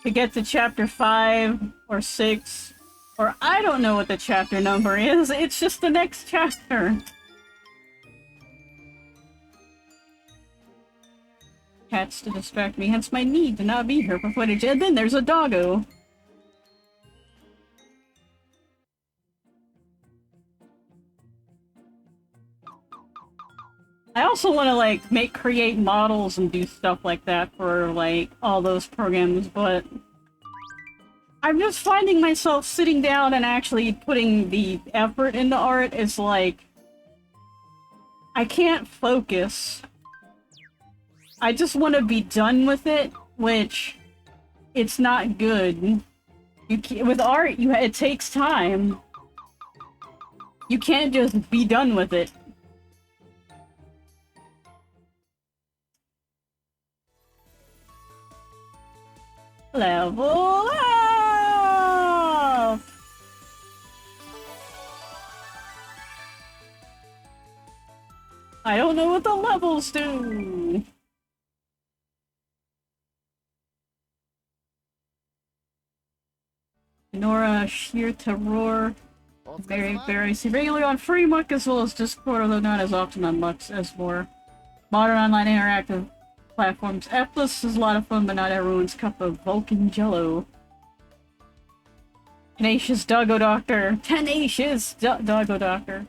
to get to chapter 5 or 6, or I don't know what the chapter number is, it's just the next chapter. Cats to distract me, hence my need to not be here for footage. And then there's a doggo. I also want to like create models and do stuff like that for like all those programs, but I'm just finding myself sitting down and actually putting the effort into art is like I can't focus. I just want to be done with it, which it's not good. You can't, with art, it takes time. You can't just be done with it. Level up! I don't know what the levels do. Nora Sheer Terror. Very see regularly on free Muck as well as Discord, although not as often on Mucks as more modern online interactive platforms. F-List is a lot of fun, but not everyone's cup of Vulcan Jello. Tenacious Doggo Doctor. Tenacious Doggo Doctor.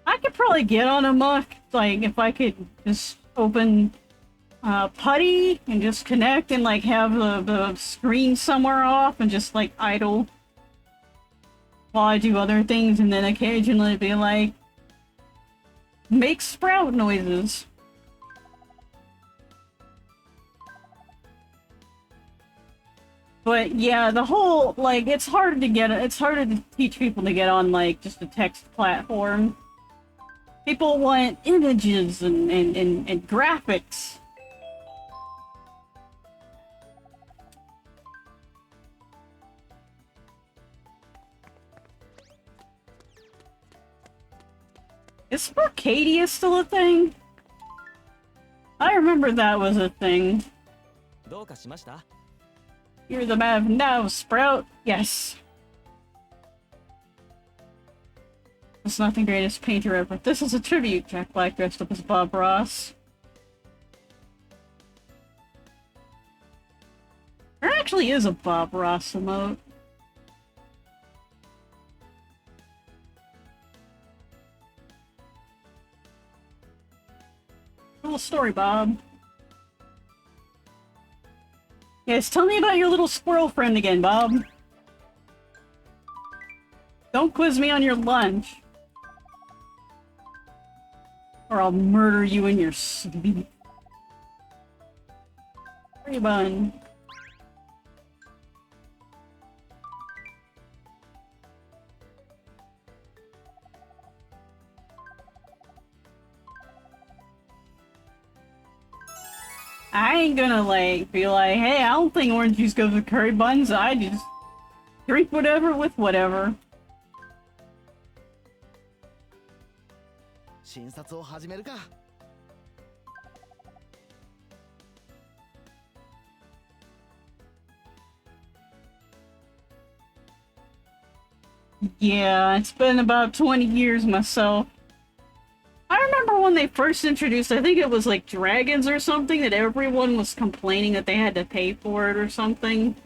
I could probably get on a Muck, like, if I could just open Putty and just connect and, like, have the screen somewhere off and just, like, idle while I do other things, and then occasionally be like, make sprout noises. But yeah, the whole, like, it's harder to teach people to get on, like, just a text platform. People want images and graphics. Is Sparcadia still a thing? I remember that was a thing. You're the man now, Sprout. Yes. It's not the greatest painter ever. This is a tribute. Jack Black dressed up as Bob Ross. There actually is a Bob Ross emote. Little story, Bob. Yes, tell me about your little squirrel friend again, Bob. Don't quiz me on your lunch. Or I'll murder you in your sleep. Where are you, bun? I ain't gonna, like, be like, hey, I don't think orange juice goes with curry buns. I just drink whatever with whatever. Yeah, it's been about 20 years myself. I remember when they first introduced, I think it was like dragons or something, that everyone was complaining that they had to pay for it or something.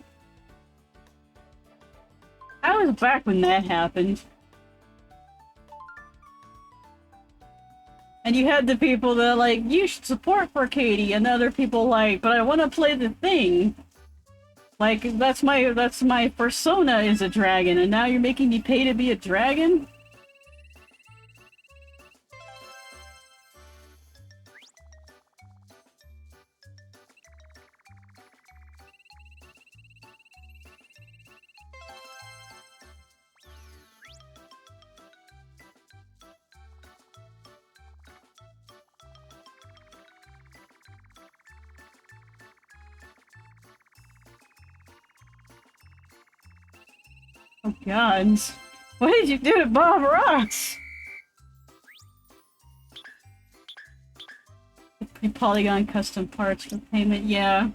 I was back when that happened. And you had the people that like, you should support for Katie, and the other people like, but I want to play the thing. Like, that's my persona is a dragon, and now you're making me pay to be a dragon? Oh god. What did you do to Bob Ross? Polygon custom parts for payment, yeah.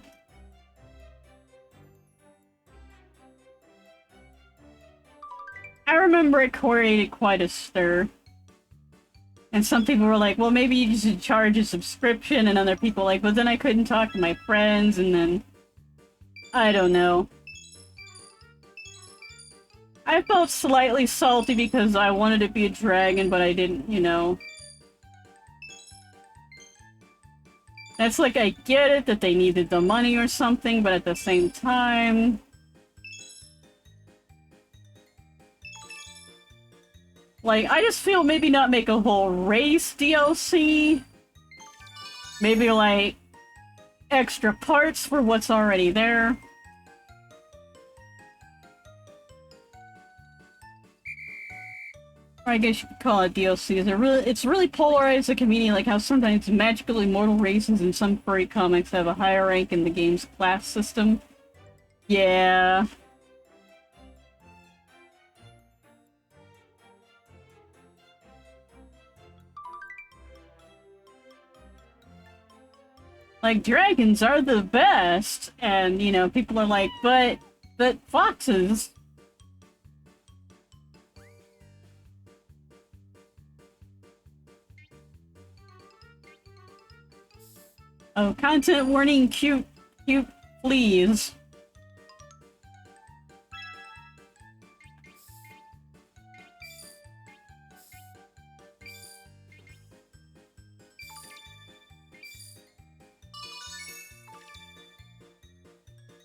I remember it created quite a stir. And some people were like, well, maybe you should charge a subscription, and other people like, but then I couldn't talk to my friends, and then... I don't know. I felt slightly salty because I wanted to be a dragon, but I didn't, you know. That's like, I get it that they needed the money or something, but at the same time... Like, I just feel maybe not make a whole race DLC. Maybe, like, extra parts for what's already there. Or I guess you could call it DLC. It's really polarized the community, like how sometimes magical immortal races in some furry comics have a higher rank in the game's class system. Yeah. Like, dragons are the best, and, you know, people are like, but foxes... Oh, content warning, cute fleas.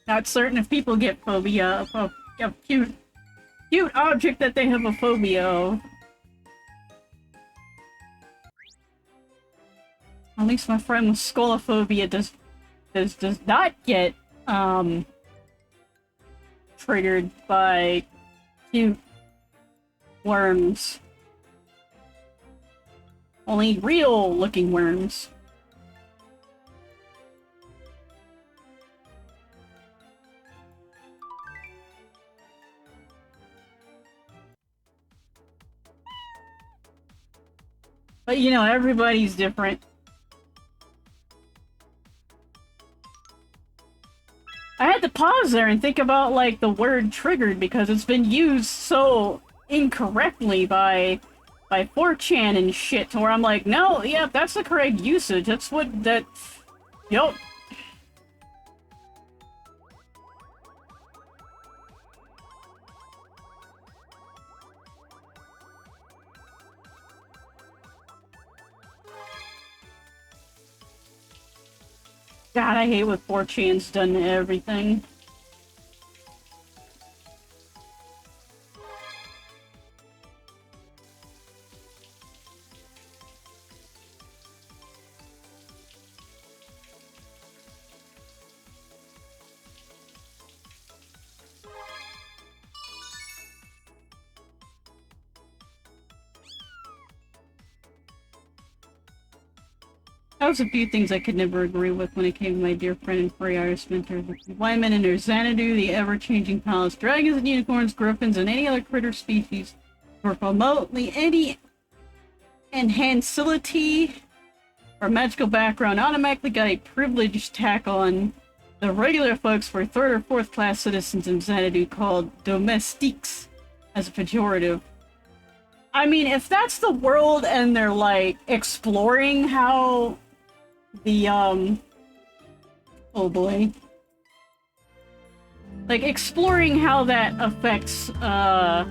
Not certain if people get phobia of cute object that they have a phobia of. At least my friend with scolophobia does not get triggered by cute worms. Only real looking worms. But you know, everybody's different. I had to pause there and think about, like, the word triggered because it's been used so incorrectly by 4chan and shit to where I'm like, no, yeah, that's the correct usage. That's what that... Yup. God, I hate what 4chan's done to everything. That was a few things I could never agree with when it came to my dear friend and furry artist mentor, the Wyman and their Xanadu, the ever-changing palace, dragons and unicorns, griffins, and any other critter species for remotely any enhancility or magical background automatically got a privileged tack on the regular folks for third or fourth class citizens in Xanadu called domestiques as a pejorative. I mean, if that's the world and they're like exploring how the oh boy, like exploring how that affects my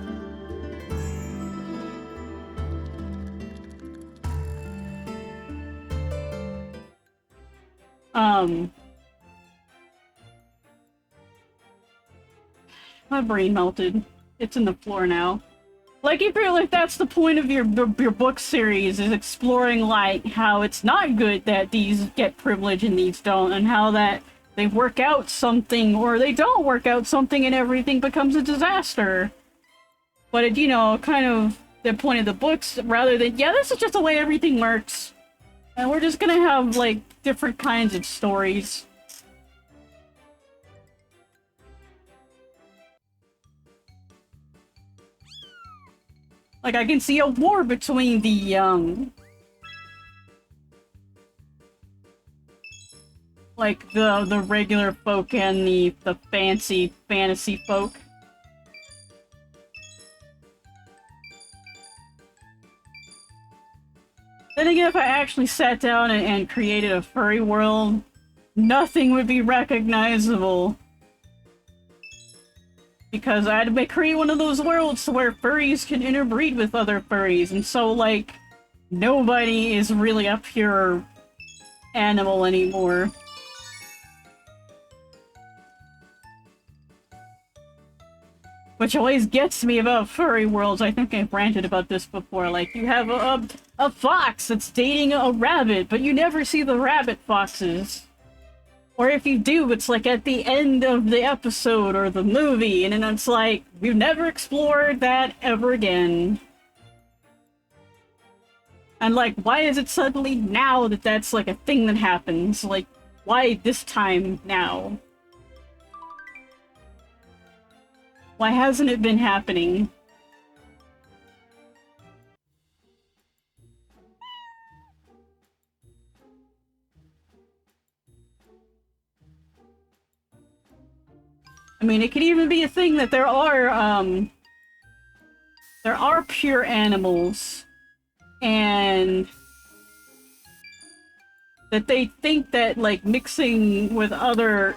brain melted. It's in the floor now. Like, if that's the point of your book series, is exploring, like, how it's not good that these get privilege and these don't, and how that they work out something, or they don't work out something and everything becomes a disaster. But it, you know, kind of the point of the books, rather than, yeah, this is just the way everything works. And we're just gonna have, like, different kinds of stories. Like, I can see a war between like, the regular folk and the fancy fantasy folk. Then again, if I actually sat down and created a furry world, nothing would be recognizable. Because I had to create one of those worlds to where furries can interbreed with other furries, and so, like, nobody is really a pure animal anymore. Which always gets me about furry worlds. I think I've ranted about this before. Like, you have a fox that's dating a rabbit, but you never see the rabbit foxes. Or if you do, it's like at the end of the episode or the movie, and then it's like, we've never explored that ever again. And like, why is it suddenly now that that's like a thing that happens? Like, why this time now? Why hasn't it been happening? I mean, it could even be a thing that there are pure animals, and that they think that, like, mixing with other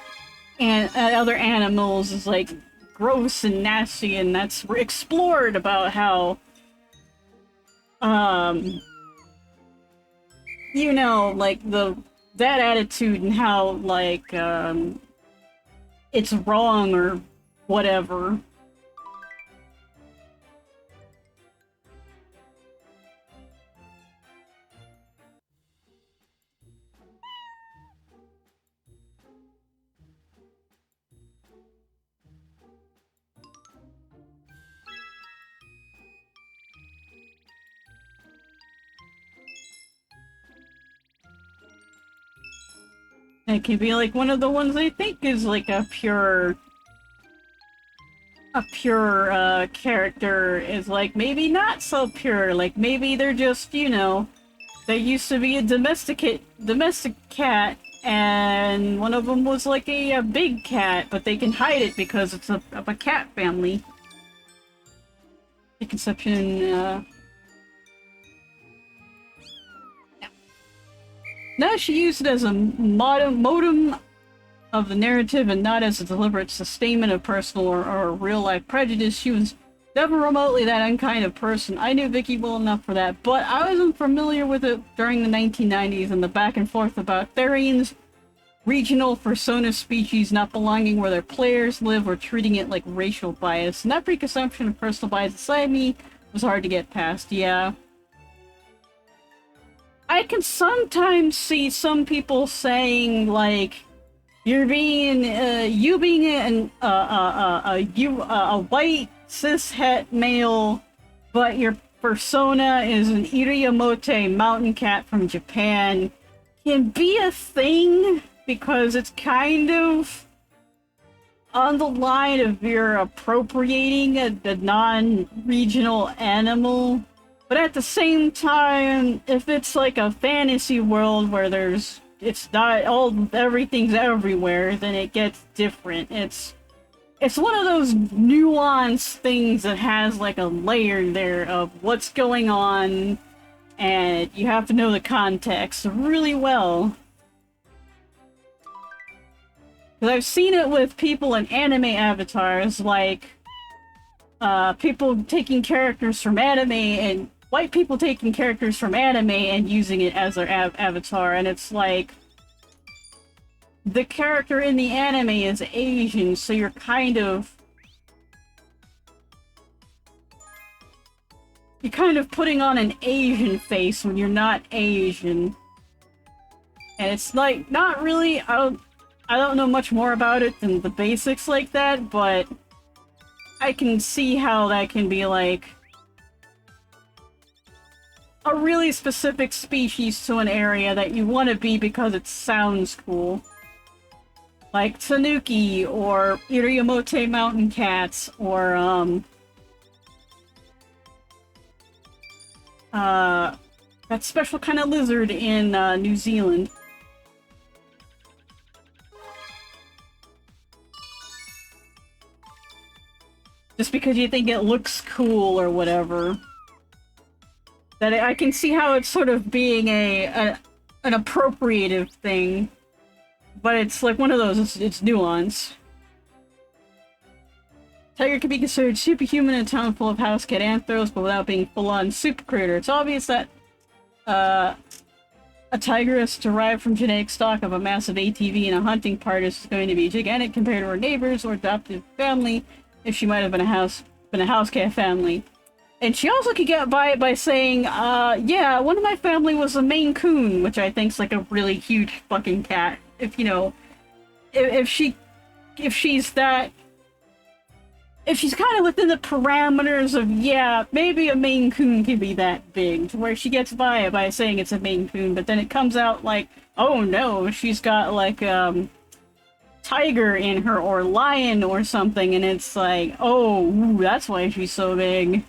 animals is, like, gross and nasty, and that's explored about how, you know, like, that attitude and how, like, it's wrong or whatever. It can be like one of the ones I think is like a pure character is like maybe not so pure. Like maybe they're just, you know, they used to be a domestic cat, and one of them was like a big cat, but they can hide it because it's of a cat family. The conception, No, she used it as a modem of the narrative and not as a deliberate sustainment of personal or real-life prejudice. She was never remotely that unkind of person. I knew Vicky well enough for that, but I wasn't familiar with it during the 1990s and the back and forth about Therians, regional persona species not belonging where their players live or treating it like racial bias. And that preconception of personal bias inside me was hard to get past, yeah. I can sometimes see some people saying, like, you being a white cis-het male, but your persona is an Iriomote mountain cat from Japan, can be a thing because it's kind of on the line of you're appropriating a non-regional animal. But at the same time, if it's like a fantasy world where it's not everything's everywhere, then it gets different. It's one of those nuanced things that has like a layer there of what's going on, and you have to know the context really well. Because I've seen it with people in anime avatars, like people taking characters from anime and white people taking characters from anime and using it as their avatar, and it's like the character in the anime is Asian, so you're kind of putting on an Asian face when you're not Asian. And it's like not really, I don't know much more about it than the basics like that, but I can see how that can be like a really specific species to an area that you want to be because it sounds cool. Like Tanuki, or Iriomote mountain cats, or that special kind of lizard in New Zealand. Just because you think it looks cool or whatever. That I can see how it's sort of being an appropriative thing, but it's like one of those, it's nuance. Tiger can be considered superhuman in a town full of house cat anthros, but without being full-on super critter. It's obvious that a tiger is derived from genetic stock of a massive ATV and a hunting part is going to be gigantic compared to her neighbors or adoptive family, if she might have been a house cat family. And she also could get by it by saying, yeah, one of my family was a Maine Coon, which I think's like a really huge fucking cat. If, you know, if she's kind of within the parameters of, yeah, maybe a Maine Coon can be that big, to where she gets by it by saying it's a Maine Coon, but then it comes out like, oh no, she's got like, tiger in her, or lion or something, and it's like, oh, ooh, that's why she's so big.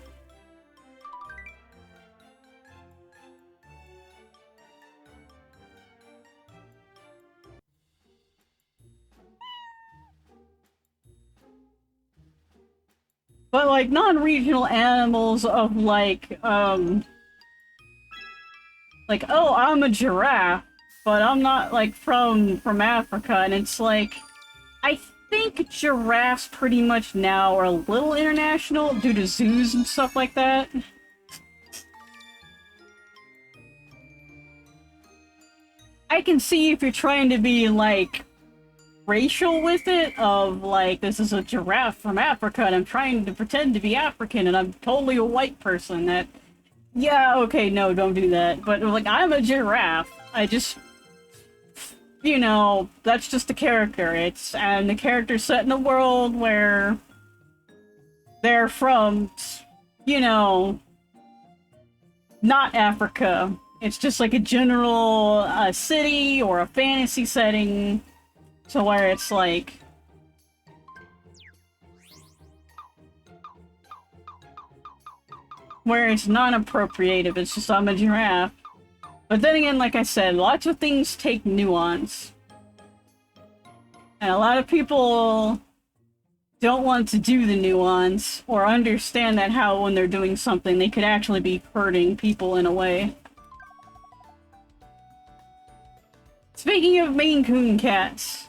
But like non-regional animals of like, oh, I'm a giraffe, but I'm not like from Africa, and it's like, I think giraffes pretty much now are a little international due to zoos and stuff like that. I can see if you're trying to be like racial with it, of like, this is a giraffe from Africa and I'm trying to pretend to be African and I'm totally a white person, that, yeah, okay, no, don't do that. But like, I'm a giraffe, I just, you know, that's just the character. And the character's set in a world where they're from, you know, not Africa. It's just like a general city or a fantasy setting, to where it's like, where it's non-appropriative, it's just, I'm a giraffe. But then again, like I said, lots of things take nuance. And a lot of people don't want to do the nuance, or understand that how when they're doing something, they could actually be hurting people in a way. Speaking of Maine Coon cats,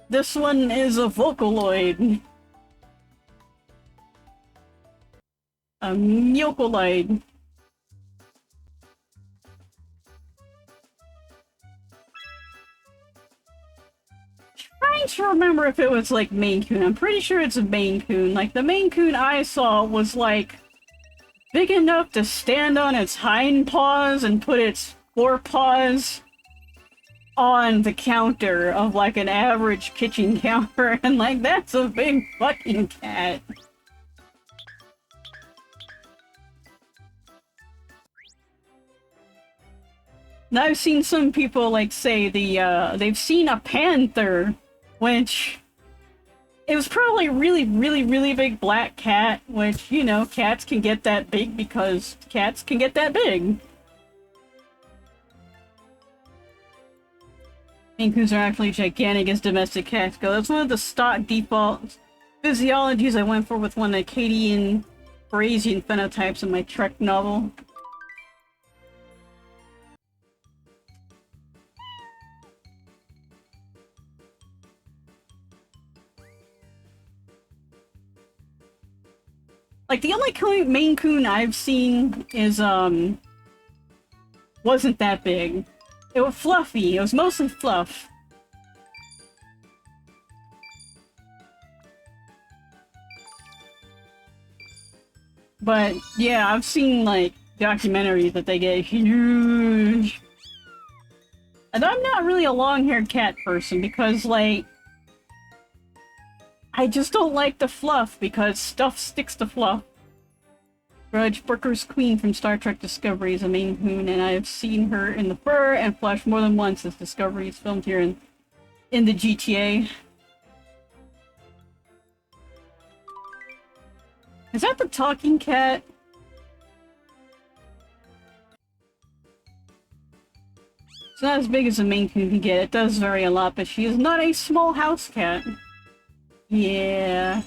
this one is a Vocaloid. A Myocoloid. Trying to remember if it was like Maine Coon. I'm pretty sure it's a Maine Coon. Like, the Maine Coon I saw was like big enough to stand on its hind paws and put its forepaws on the counter of like an average kitchen counter, and like, that's a big fucking cat. Now, I've seen some people like say they've seen a panther, which it was probably a really, really, really big black cat, which, you know, cats can get that big because cats can get that big. Maine Coons are actually gigantic as domestic cats go. That's one of the stock default physiologies I went for with one of the Acadian Parisian phenotypes in my Trek novel. Like, the only Maine Coon I've seen is, wasn't that big. It was fluffy. It was mostly fluff. But, yeah, I've seen, like, documentaries that they get huge. And I'm not really a long-haired cat person because, like, I just don't like the fluff because stuff sticks to fluff. Grudge Brooker's Queen from Star Trek Discovery is a Maine Coon, and I have seen her in the fur and flesh more than once as Discovery is filmed here in the GTA. Is that the talking cat? It's not as big as a Maine Coon can get. It does vary a lot, but she is not a small house cat. Yeah.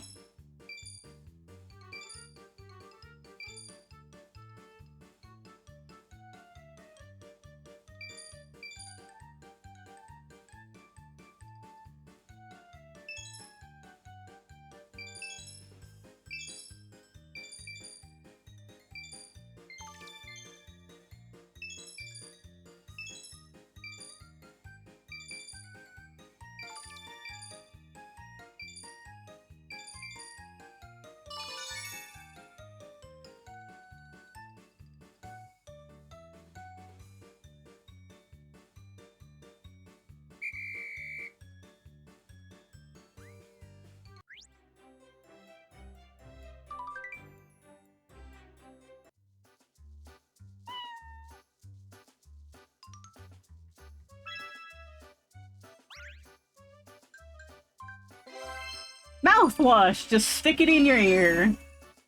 Mouthwash! Just stick it in your ear.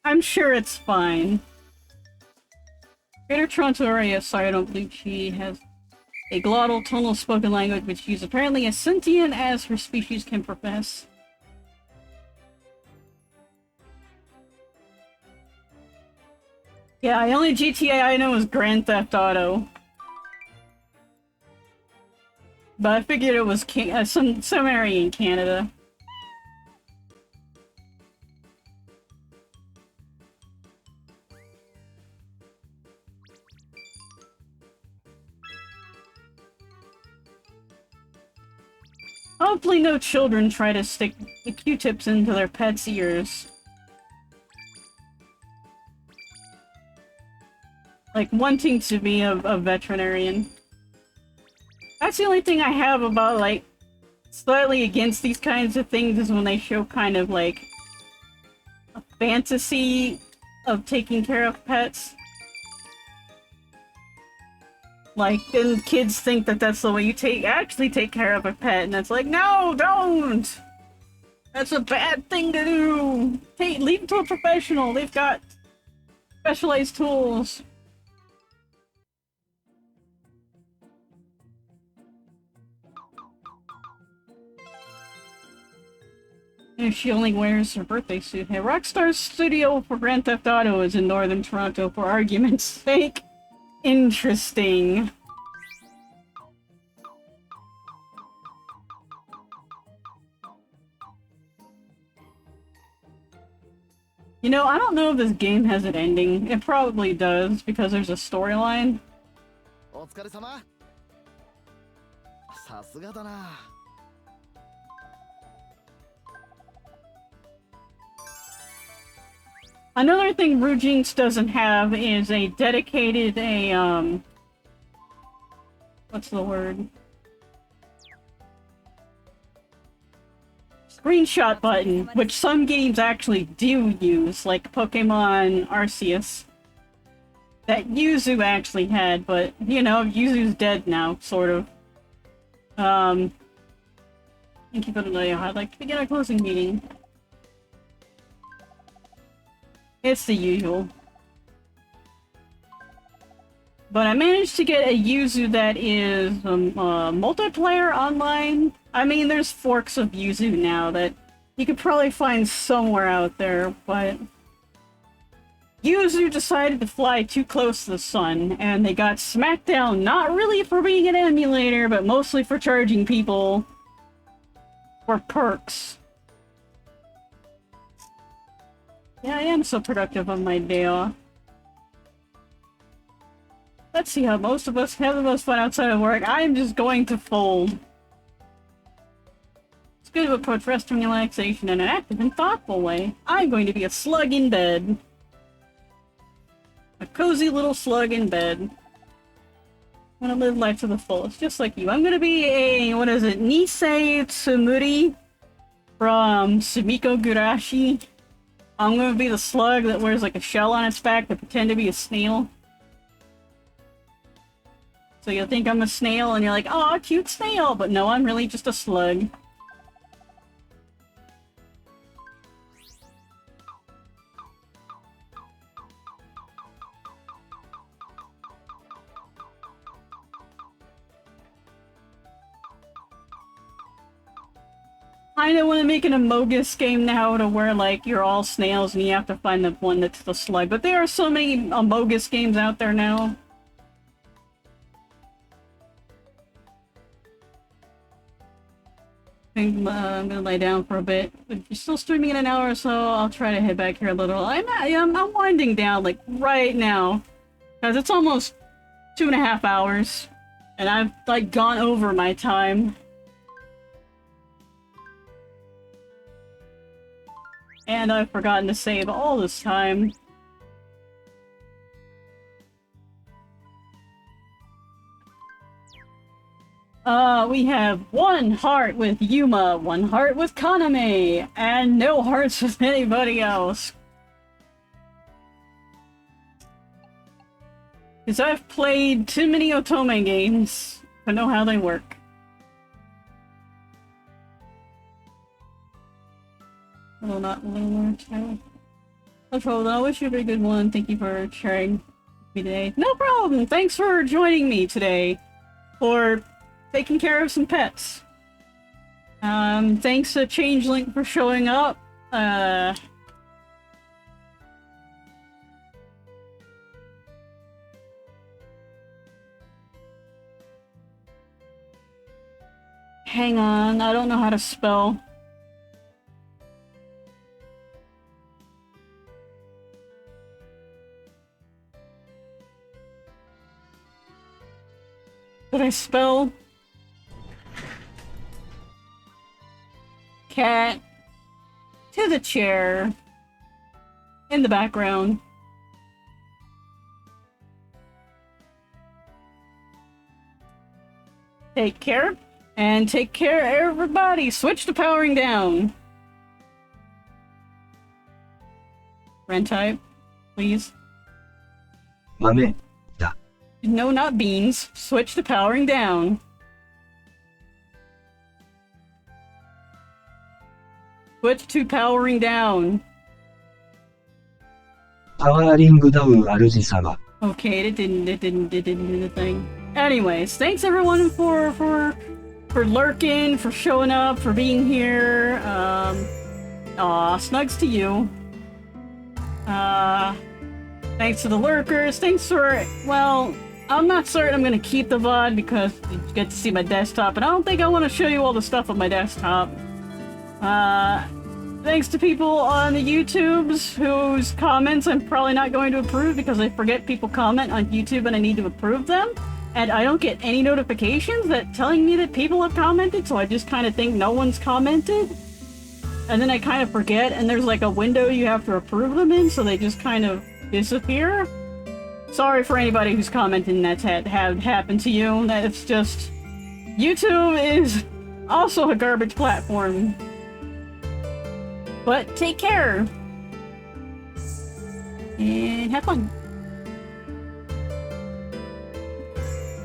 I'm sure it's fine. Greater Toronto area, sorry, I don't believe she has a glottal tonal spoken language, which she's apparently as sentient as her species can profess. Yeah, the only GTA I know is Grand Theft Auto. But I figured it was some area in Canada. Hopefully no children try to stick the Q-tips into their pets' ears. Like, wanting to be a veterinarian. That's the only thing I have about, like, slightly against these kinds of things is when they show kind of, like, a fantasy of taking care of pets. Like, then kids think that that's the way you actually take care of a pet, and it's like, no, don't! That's a bad thing to do! Hey, leave it to a professional, they've got specialized tools. And she only wears her birthday suit. Hey, Rockstar's studio for Grand Theft Auto is in northern Toronto, for argument's sake. Interesting. You know, I don't know if this game has an ending. It probably does, because there's a storyline. お疲れ様。さすがだな。Another thing Rujinx doesn't have is a dedicated, what's the word? Screenshot button, which some games actually do use, like Pokemon Arceus. That Yuzu actually had, but, you know, Yuzu's dead now, sort of. Thank you for the video. I'd like to begin our closing meeting. It's the usual. But I managed to get a Yuzu that is multiplayer online. I mean, there's forks of Yuzu now that you could probably find somewhere out there, but Yuzu decided to fly too close to the sun, and they got smacked down, not really for being an emulator, but mostly for charging people for perks. Yeah, I am so productive on my day off. Let's see how most of us have the most fun outside of work. I am just going to fold. It's good to approach rest and relaxation in an active and thoughtful way. I'm going to be a slug in bed. A cozy little slug in bed. I'm gonna live life to the fullest, just like you. I'm gonna be a, what is it, Nisei Tsumuri from Sumiko Gurashi. I'm gonna be the slug that wears like a shell on its back to pretend to be a snail. So you'll think I'm a snail and you're like, oh, cute snail! But no, I'm really just a slug. kinda wanna make an Amogus game now to where, like, you're all snails and you have to find the one that's the slug. But there are so many Amogus games out there now. I think I'm gonna lay down for a bit. If you're still streaming in an hour or so, I'll try to head back here a little. I'm winding down, like, right now. Because it's almost 2.5 hours. And I've, like, gone over my time. And I've forgotten to save all this time. We have 1 heart with Yuma, 1 heart with Kaname, and no hearts with anybody else. Because I've played too many Otome games to know how they work. Well, not a little more time. No problem. I wish you a very good one. Thank you for sharing with me today. No problem! Thanks for joining me today. For taking care of some pets. Thanks to Changeling for showing up. Hang on, I don't know how to spell. Did I spell? Cat to the chair in the background. Take care, and take care, everybody. Switch to powering down. Rent type, please. Mame, da. No, not beans. Switch to powering down. Switch to powering down. Powering down, 主様. Okay, it didn't do the thing. Anyways, thanks everyone for lurking, for showing up, for being here. Aw, snugs to you. Thanks to the lurkers. Thanks for, well, I'm not certain I'm gonna keep the VOD because you get to see my desktop, and I don't think I want to show you all the stuff on my desktop. Thanks to people on the YouTubes whose comments I'm probably not going to approve because I forget people comment on YouTube and I need to approve them. And I don't get any notifications that telling me that people have commented, so I just kind of think no one's commented. And then I kind of forget, and there's like a window you have to approve them in, so they just kind of disappear. Sorry for anybody who's commenting that's had happened to you. That's just... YouTube is also a garbage platform. But take care. And have fun.